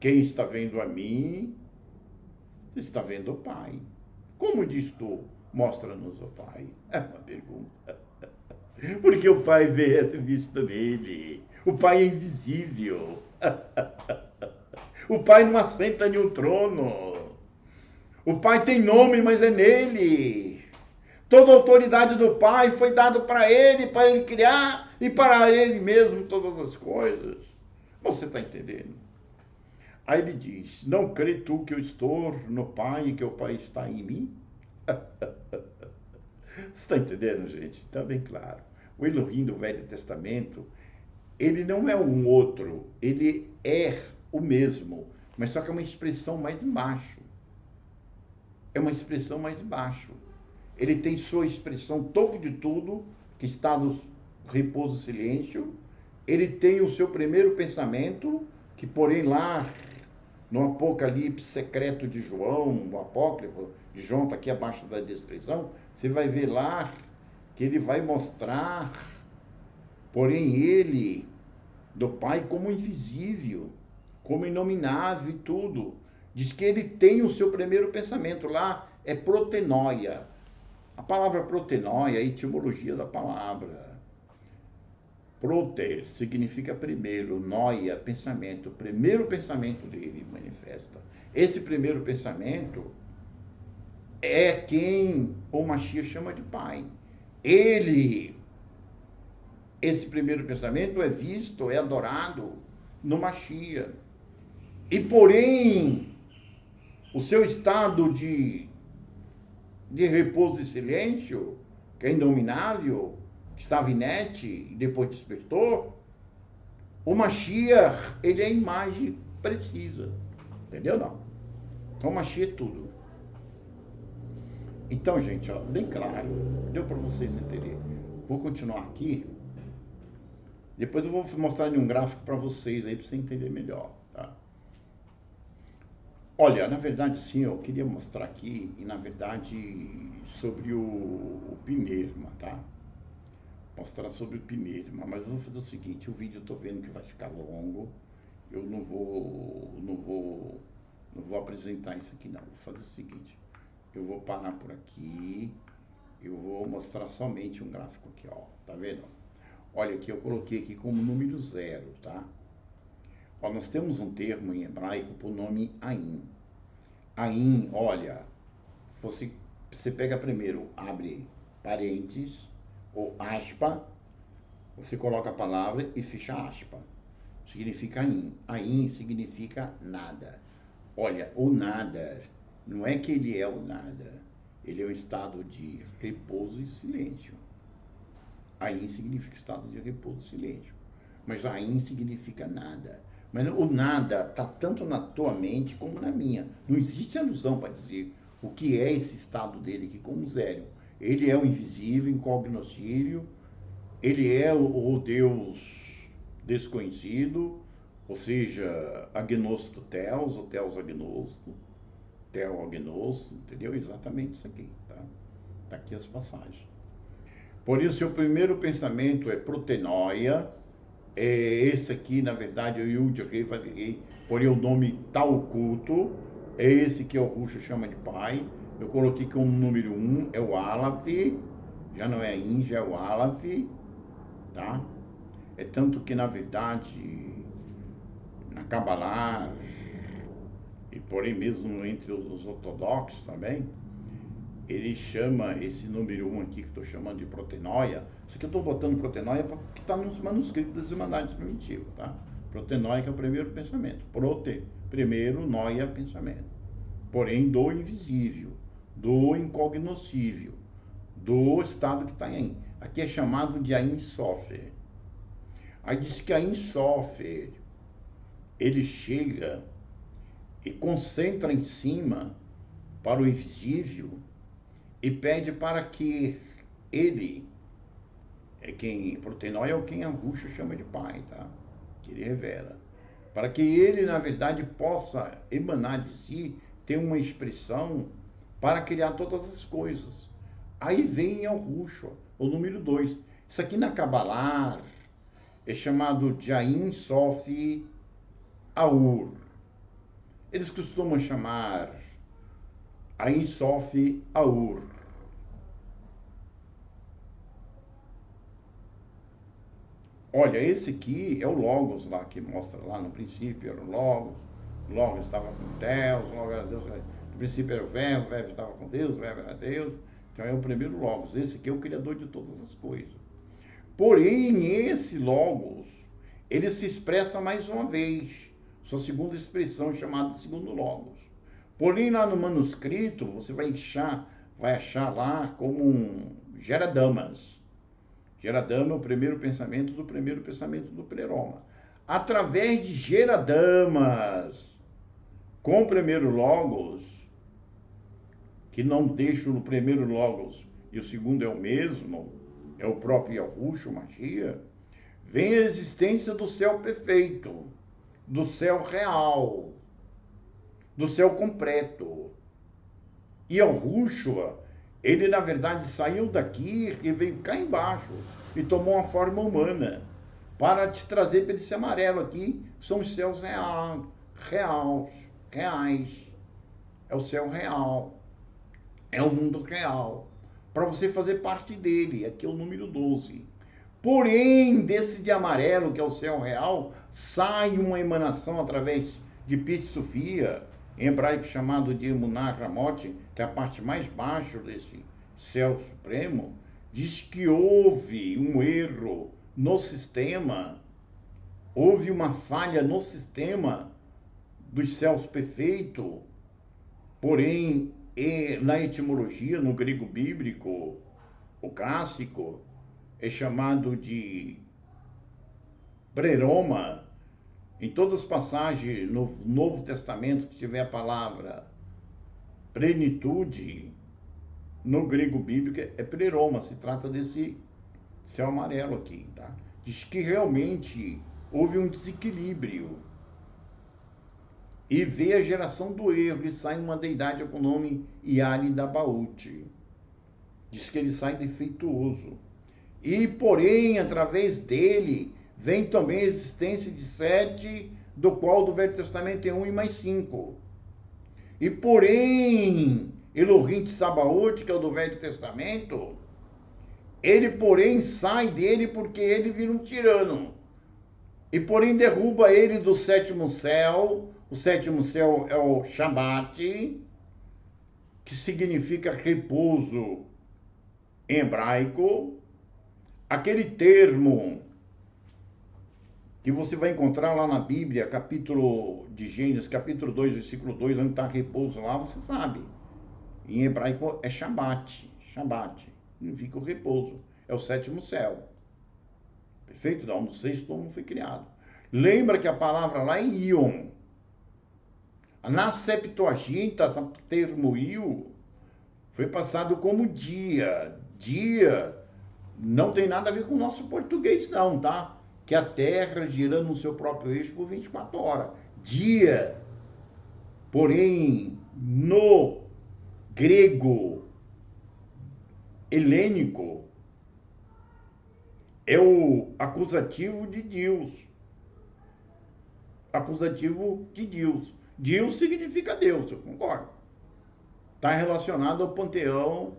Quem está vendo a mim, está vendo o Pai. Como diz tu, mostra-nos o Pai? É uma pergunta. Porque o Pai vê essa vista nele. O Pai é invisível. O Pai não assenta em um trono. O Pai tem nome, mas é nele. Toda a autoridade do Pai foi dada para ele criar e para ele mesmo todas as coisas. Você está entendendo? Aí ele diz, não crê tu que eu estou no Pai e que o Pai está em mim? Você está entendendo, gente? Está bem claro. O Elohim do Velho Testamento, ele não é um outro, ele é o mesmo, mas só que é uma expressão mais embaixo. É uma expressão mais embaixo. Ele tem sua expressão topo de tudo, que está no repouso e silêncio. Ele tem o seu primeiro pensamento, que porém lá no Apocalipse secreto de João, o apócrifo de João está aqui abaixo da descrição, você vai ver lá que ele vai mostrar, porém ele, do Pai, como invisível, como inominável e tudo. Diz que ele tem o seu primeiro pensamento, lá é protenóia. A palavra protenóia é a etimologia da palavra. Proter significa primeiro, noia, pensamento. O primeiro pensamento dele manifesta. Esse primeiro pensamento é quem o Mashiach chama de Pai. Esse primeiro pensamento é visto, é adorado no Mashiach. E porém, o seu estado de repouso e silêncio, que é inominável, que estava inerte e depois despertou, o Mashiach, ele é a imagem precisa. Entendeu, não? Então o Mashiach é tudo. Então, gente, ó, bem claro, deu para vocês entenderem. Vou continuar aqui. Depois eu vou mostrar em um gráfico para vocês aí, para você entender melhor, tá? Olha, na verdade, sim, eu queria mostrar aqui, e na verdade, sobre o Pinerma, tá? Mostrar sobre o Pinerma, mas eu vou fazer o seguinte, o vídeo eu tô vendo que vai ficar longo, eu não vou apresentar isso aqui não, vou fazer o seguinte, eu vou parar por aqui, eu vou mostrar somente um gráfico aqui, ó, tá vendo? Olha aqui, eu coloquei aqui como número 0, tá? Ó, nós temos um termo em hebraico por nome Ain. Ain, olha, você pega primeiro, abre parênteses ou aspa, você coloca a palavra e fecha aspa. Significa Ain. Ain significa nada. Olha, o nada, não é que ele é o nada, ele é um estado de repouso e silêncio. Ain significa estado de repouso e silêncio. Mas Ain significa nada. Mas o nada está tanto na tua mente como na minha. Não existe alusão para dizer o que é esse estado dele aqui como zero. Ele é o invisível, incognoscível, ele é o Deus desconhecido, ou seja, agnosto teos, ou teos agnosto, teo agnosto, entendeu? Exatamente isso aqui, tá? Tá aqui as passagens. Por isso, o primeiro pensamento é protenoia. Esse aqui, na verdade, é o Yud Rei Vav Rei, porém o nome tá oculto. É esse que o Rucho chama de pai. Eu coloquei como número 1, é o Aleph, já não é In, já é o Aleph, tá? É tanto que, na verdade, na Kabbalah, e porém mesmo entre os ortodoxos também, ele chama esse número 1 aqui, que estou chamando de protenoia. Isso aqui eu estou botando protenoia porque está nos manuscritos das Irmandades Primitivas, tá? Protenoia que é o primeiro pensamento. Primeiro, noia, pensamento. Porém, do invisível, do incognoscível, do estado que está em. Aqui é chamado de Ain Sofer. Aí diz que Ain Sofer, ele chega e concentra em cima para o invisível e pede para que ele, protenoia é o quem a Rucho chama de pai, tá? Que ele revela. Para que ele, na verdade, possa emanar de si, ter uma expressão para criar todas as coisas. Aí vem o Rucho, o número 2. Isso aqui na Kabbalah é chamado de Ain Sof Aur. Eles costumam chamar Ain Sof Aur. Olha, esse aqui é o Logos lá, que mostra lá no princípio, era o Logos. O Logos estava com Deus, o Logos era Deus. No princípio era o Verbo estava com Deus, o Verbo era Deus. Então é o primeiro Logos. Esse aqui é o Criador de todas as coisas. Porém, esse Logos, ele se expressa mais uma vez. Sua segunda expressão, chamada segundo Logos. Porém, lá no manuscrito, você vai achar lá como um Geradamas. Geradama é o primeiro pensamento do Pleroma. Através de Geradamas, com o primeiro Logos, que não deixa no primeiro Logos e o segundo é o mesmo, é o próprio Yahushua, Mashiach, vem a existência do céu perfeito, do céu real, do céu completo. E Yahushua, ele na verdade saiu daqui e veio cá embaixo e tomou uma forma humana para te trazer para esse amarelo aqui, que são os céus reais. É o céu real, é o mundo real, para você fazer parte dele. Aqui é o número 12. Porém, desse de amarelo, que é o céu real, sai uma emanação através de Pit Sofia, em hebraico chamado de Emunah Ramot, que é a parte mais baixa desse céu supremo. Diz que houve um erro no sistema, houve uma falha no sistema dos céus perfeitos. Porém, na etimologia, no grego bíblico, o clássico, é chamado de pleroma. Em todas as passagens no Novo Testamento que tiver a palavra plenitude, no grego bíblico é pleroma, se trata desse céu amarelo aqui, tá? Diz que realmente houve um desequilíbrio e vê a geração do erro, e sai uma deidade com o nome Yali da Baúte. Diz que ele sai defeituoso. E, porém, através dele, vem também a existência de 7, do qual do Velho Testamento é 1 e mais 5. E, porém, Elohim de Sabaote, que é o do Velho Testamento, ele, porém, sai dele porque ele vira um tirano. E, porém, derruba ele do 7º céu. O 7º céu é o Shabat, que significa repouso em hebraico. Aquele termo que você vai encontrar lá na Bíblia, capítulo de Gênesis, capítulo 2, versículo 2, onde está repouso lá, você sabe. Em hebraico é Shabat. Shabat significa o repouso. É o 7º céu. Perfeito? Não, no 6º homem foi criado. Lembra que a palavra lá é Ion. Na Septuaginta, o termo Ion foi passado como dia. Dia não tem nada a ver com o nosso português, não, tá? Que a Terra gira no seu próprio eixo por 24 horas. Dia. Porém, no grego helênico, é o acusativo de Deus. Acusativo de Deus. Deus significa Deus, eu concordo. Está relacionado ao panteão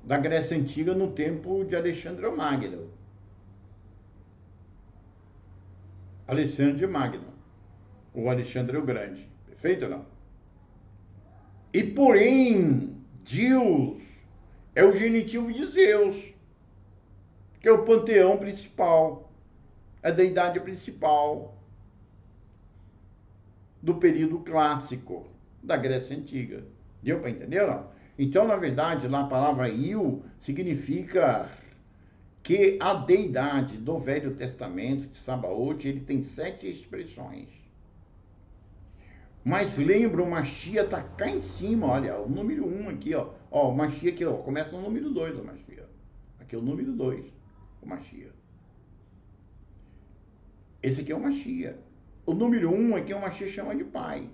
da Grécia Antiga no tempo de Alexandre o Magno. Alexandre Magno, ou Alexandre o Grande. Perfeito ou não? E porém, Deus é o genitivo de Zeus, que é o panteão principal, a deidade principal do período clássico da Grécia Antiga. Deu para entender, não? Então, na verdade, lá a palavra Il significa que a deidade do Velho Testamento, de Sabaote, ele tem 7 expressões. Mas lembra, o Mashiach está cá em cima, olha, o número 1 aqui, ó. Ó, o Mashiach aqui, ó, começa no número 2 do Mashiach. Aqui é o número 2, o Mashiach. Esse aqui é o Mashiach. O número 1 aqui é o Mashiach chama de pai.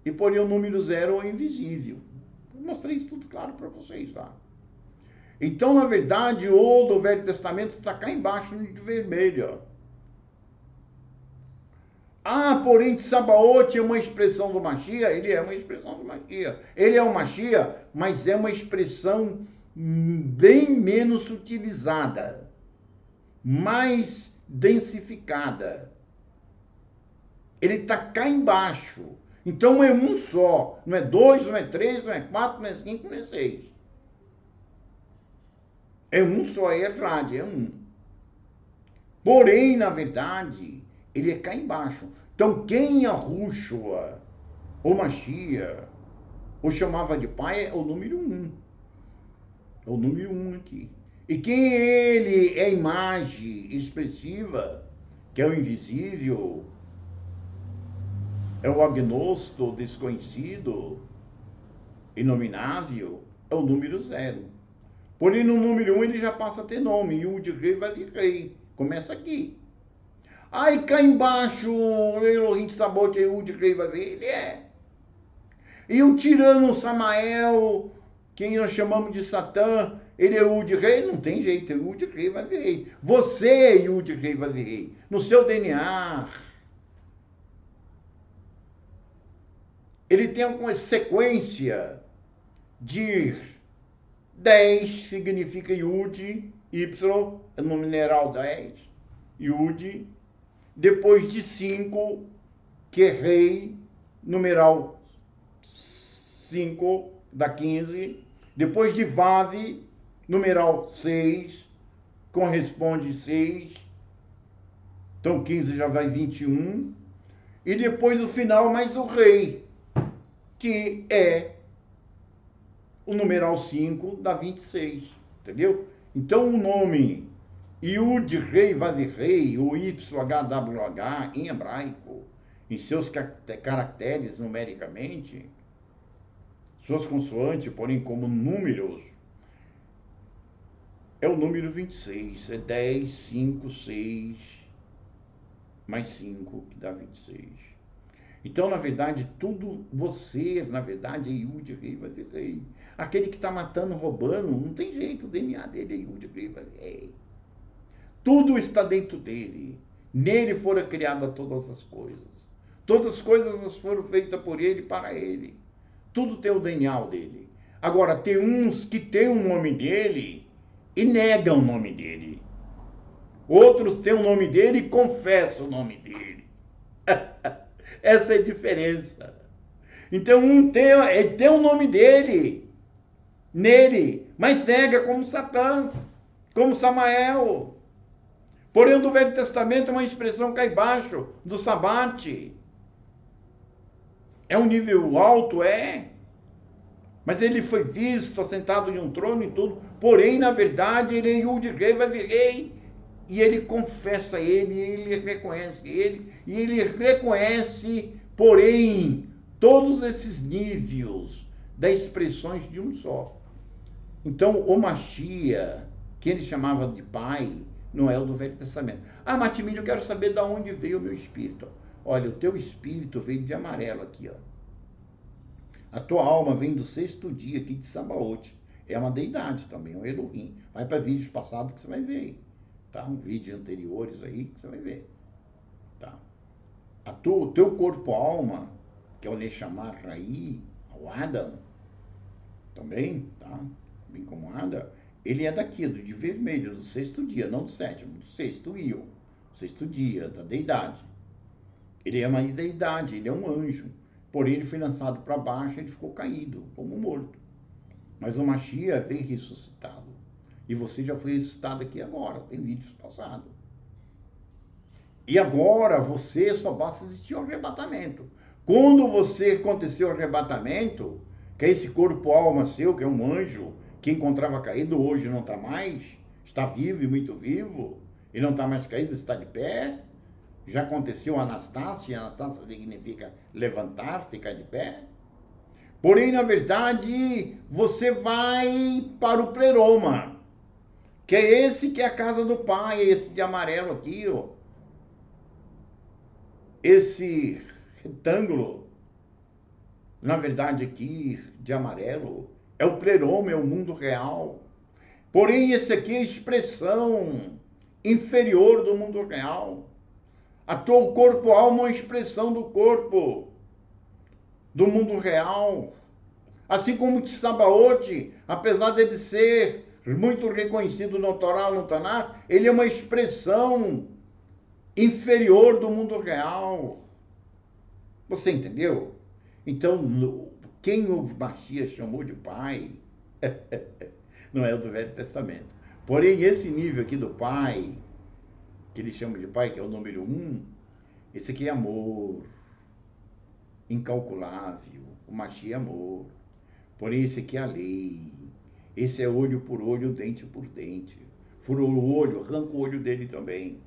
E porém o número 0 é o invisível. Eu mostrei isso tudo claro para vocês, tá? Então, na verdade, o do Velho Testamento está cá embaixo de vermelho, ó. Ah, porém, Sabaote é uma expressão do Mashiach? Ele é uma expressão do Mashiach. Ele é o Mashiach, mas é uma expressão bem menos utilizada, mais densificada. Ele está cá embaixo. Então é um só. Não é 2, não é 3, não é 4, não é 5, não é 6. É um só, é Errad, é um. Porém, na verdade, ele é cá embaixo. Então, quem Yahushua, ou Mashiach, ou chamava de pai, é o número 1. É o número 1 aqui. E quem ele é a imagem expressiva, que é o invisível, é o agnosto, desconhecido, inominável, é o número 0. Porém, no número 1 ele já passa a ter nome. Yud Rei vai vir Rei. Começa aqui. Aí cá embaixo, o Elohim de Sabaote, Yud Rei vai vir. Ele é. E o tirano Samael, quem nós chamamos de Satã, ele é Yud Rei? Não tem jeito. Yud Rei vai vir Rei. Você, Yud Rei, vai vir Rei. No seu DNA. Ele tem uma sequência de 10, significa Yud, Y, é no mineral 10, Yud. Depois de 5, que é Rei, numeral 5, dá 15. Depois de Vav, numeral 6, corresponde 6. Então 15 já vai 21. E depois no final mais o Rei, que é o numeral 5 dá 26, entendeu? Então o nome Yud Rei Vav Rei, ou YHWH, em hebraico, em seus caracteres numericamente, suas consoantes, porém como números, é o número 26, é 10, 5, 6, mais 5, que dá 26. Então, na verdade, tudo você, na verdade, é Yud Rei Vav Rei. Aquele que está matando, roubando, não tem jeito, o DNA dele é Yud Rei Vav Rei. Tudo está dentro dele. Nele foram criadas todas as coisas. Todas as coisas foram feitas por ele e para ele. Tudo tem o DNA dele. Agora, tem uns que têm o nome dele e negam o nome dele. Outros têm o nome dele e confessam o nome dele. Essa é a diferença. Então, ele tem o nome dele nele, mas nega como Satã, como Samael. Porém, o do Velho Testamento é uma expressão cá embaixo, do sabate. É um nível alto, é. Mas ele foi visto, assentado em um trono e tudo. Porém, na verdade, ele é Yud Rei Vav Rei. E ele confessa ele, ele reconhece ele. E ele reconhece, porém, todos esses níveis das expressões de um só. Então, o Mashiach, que ele chamava de pai, não é o do Velho Testamento. Ah, Matimilho, eu quero saber de onde veio o meu espírito. Olha, o teu espírito veio de amarelo aqui, ó. A tua alma vem do 6º dia aqui de Sabaote. É uma deidade também, um Elohim. Vai para vídeos passados que você vai ver. Tá? Um vídeo anteriores aí que você vai ver. Tá? O teu corpo-alma, que é o Neshama Rai, o Adam, também, tá? Bem como Adam, ele é daqui, de vermelho, do 6º dia, não do 7º, do 6º Io, 6º dia, da deidade. Ele é uma deidade, ele é um anjo. Porém, ele foi lançado para baixo e ele ficou caído, como morto. Mas o Mashiach veio ressuscitado. E você já foi ressuscitado aqui agora, tem vídeos passados. E agora você só basta assistir ao arrebatamento. Quando você aconteceu o arrebatamento, que é esse corpo-alma seu, que é um anjo, que encontrava caído, hoje não está mais, está vivo e muito vivo, e não está mais caído, está de pé. Já aconteceu a Anastácia significa levantar, ficar de pé. Porém, na verdade, você vai para o pleroma, que é esse que é a casa do Pai, esse de amarelo aqui, ó. Esse retângulo, na verdade aqui, de amarelo, é o pleroma, é o mundo real. Porém, esse aqui é a expressão inferior do mundo real. A teu corpo-alma é uma expressão do corpo, do mundo real. Assim como o Sabaote, apesar dele ser muito reconhecido no Torá, no Taná, ele é uma expressão inferior do mundo real. Você entendeu? Então, quem o Mashiach chamou de pai, não é o do Velho Testamento. Porém, esse nível aqui do pai, que ele chama de pai, que é o número 1, esse aqui é amor, incalculável. O Mashiach é amor. Porém, esse aqui é a lei. Esse é olho por olho, dente por dente. Furou o olho, arranca o olho dele também.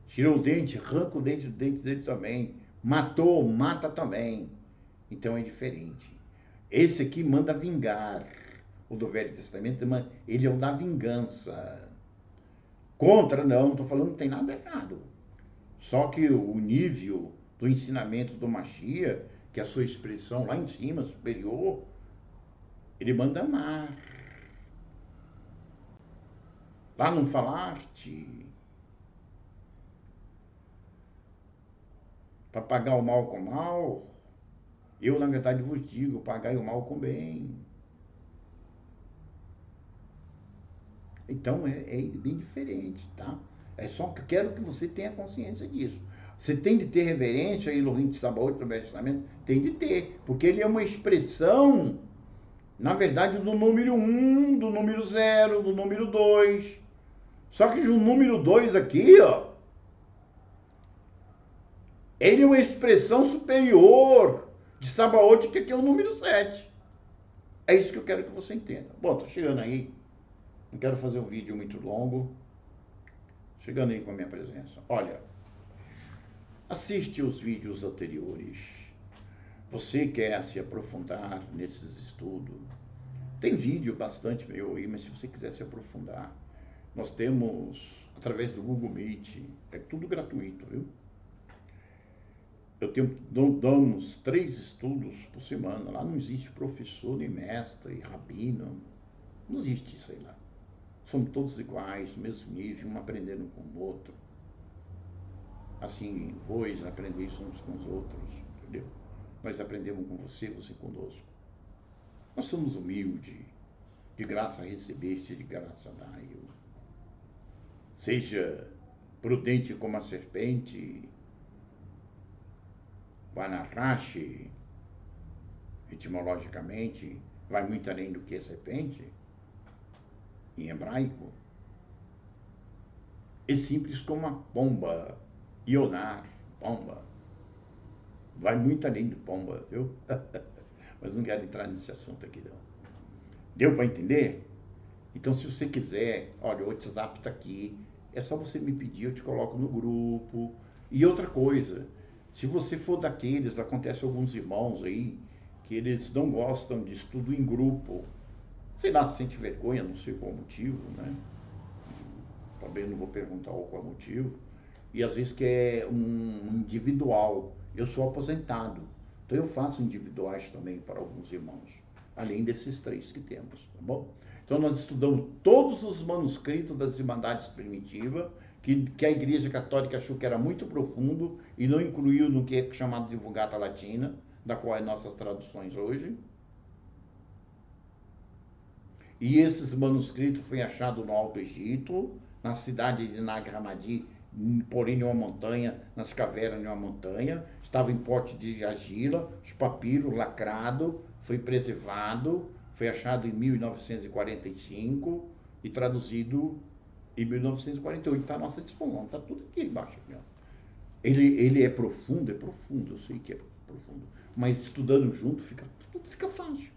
Tirou o dente, arranca o dente dele também. Matou, mata também. Então é diferente. Esse aqui manda vingar. O do Velho Testamento, ele é o da vingança. Contra, não estou falando que não tem nada errado. Só que o nível do ensinamento do Mashiach, que é a sua expressão lá em cima, superior, ele manda amar. Lá não falaste para pagar o mal com mal. Eu, na verdade, vos digo, pagai o mal com bem. Então, é bem diferente, tá? É só que eu quero que você tenha consciência disso. Você tem de ter reverência a Elohim de Sabaoth do Velho Testamento? Tem de ter, porque ele é uma expressão, na verdade, do número 1, do número 0, do número 2. Só que o número 2 aqui, ó, ele é uma expressão superior de Sabaoth, que aqui é o número 7. É isso que eu quero que você entenda. Bom, tô chegando aí. Não quero fazer um vídeo muito longo. Chegando aí com a minha presença. Olha, assiste os vídeos anteriores. Você quer se aprofundar nesses estudos? Tem vídeo bastante meu aí, mas se você quiser se aprofundar, nós temos, através do Google Meet, é tudo gratuito, viu? damos 3 estudos por semana. Lá não existe professor, nem mestre, rabino. Não existe isso aí lá. Somos todos iguais, no mesmo nível, um aprendendo com o outro. Assim, vós aprendeis uns com os outros, entendeu? Nós aprendemos com você, você conosco. Nós somos humildes, de graça recebeste, de graça dai. Seja prudente como a serpente, Vanarashi, etimologicamente, vai muito além do que é serpente, em hebraico. É simples como a pomba, ionar, pomba. Vai muito além de pomba, viu? Mas não quero entrar nesse assunto aqui, não. Deu para entender? Então, se você quiser, olha, o WhatsApp está aqui, é só você me pedir, eu te coloco no grupo. E outra coisa, se você for daqueles, acontece alguns irmãos aí, que eles não gostam de estudo em grupo. Sei lá, se sente vergonha, não sei qual o motivo, né? Também não vou perguntar qual é o motivo. E às vezes quer um individual. Eu sou aposentado, então eu faço individuais também para alguns irmãos, além desses 3 que temos, tá bom? Então nós estudamos todos os manuscritos das Irmandades Primitivas, que a Igreja Católica achou que era muito profundo e não incluiu no que é chamado de Vulgata Latina, da qual é nossas traduções hoje. E esses manuscritos foram achados no Alto Egito, na cidade de Nag Hammadi, porém em uma montanha, nas cavernas de uma montanha. Estava em pote de argila, os papiros lacrado, foi preservado, foi achado em 1945 e traduzido em 1948. Está à nossa disposição, está tudo aqui embaixo. Ele é profundo, eu sei que é profundo, mas estudando junto tudo fica fácil.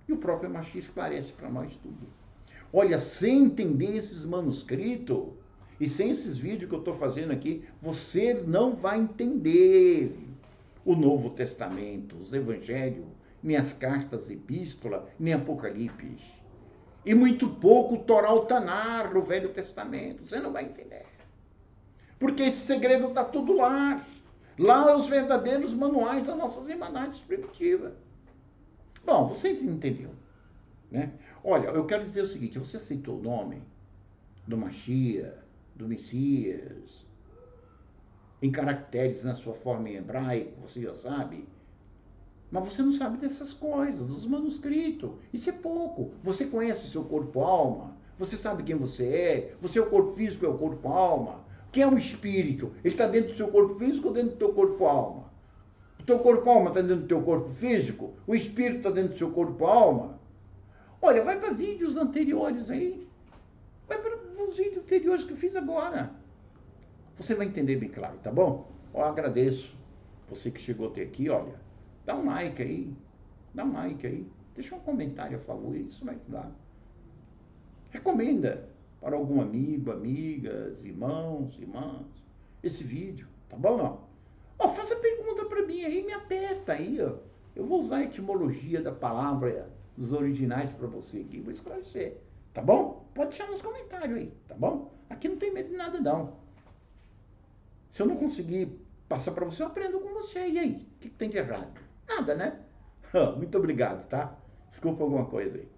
E o próprio Mahasi esclarece para nós tudo. Olha, sem entender esses manuscritos e sem esses vídeos que eu estou fazendo aqui, você não vai entender o Novo Testamento, os Evangelhos, nem as cartas, epístola, nem Apocalipse. E muito pouco o Torá, o Tanar, o Velho Testamento. Você não vai entender. Porque esse segredo está tudo lá. Lá é os verdadeiros manuais das nossas Irmandades Primitivas. Bom, você entendeu, né? Olha, eu quero dizer o seguinte, você aceitou o nome do Mashiach, do Messias, em caracteres na sua forma em hebraico, você já sabe, mas você não sabe dessas coisas, dos manuscritos, isso é pouco. Você conhece seu corpo-alma, você sabe quem você é o corpo físico, é o corpo-alma. Quem é o espírito? Ele está dentro do seu corpo físico ou dentro do teu corpo-alma? O teu corpo-alma está dentro do teu corpo físico? O espírito está dentro do seu corpo-alma? Olha, vai para vídeos anteriores aí. Vai para os vídeos anteriores que eu fiz agora. Você vai entender bem claro, tá bom? Eu agradeço. Você que chegou até aqui, olha, dá um like aí. Dá um like aí. Deixa um comentário a favor, isso vai ajudar. Recomenda para algum amigo, amigas, irmãos, irmãs, esse vídeo, tá bom não? Ó, faça pergunta para mim aí, me aperta aí, ó. Eu vou usar a etimologia da palavra dos originais para você aqui, vou esclarecer, tá bom? Pode deixar nos comentários aí, tá bom? Aqui não tem medo de nada não. Se eu não conseguir passar para você, eu aprendo com você. E aí? O que tem de errado? Nada, né? Muito obrigado, tá? Desculpa alguma coisa aí.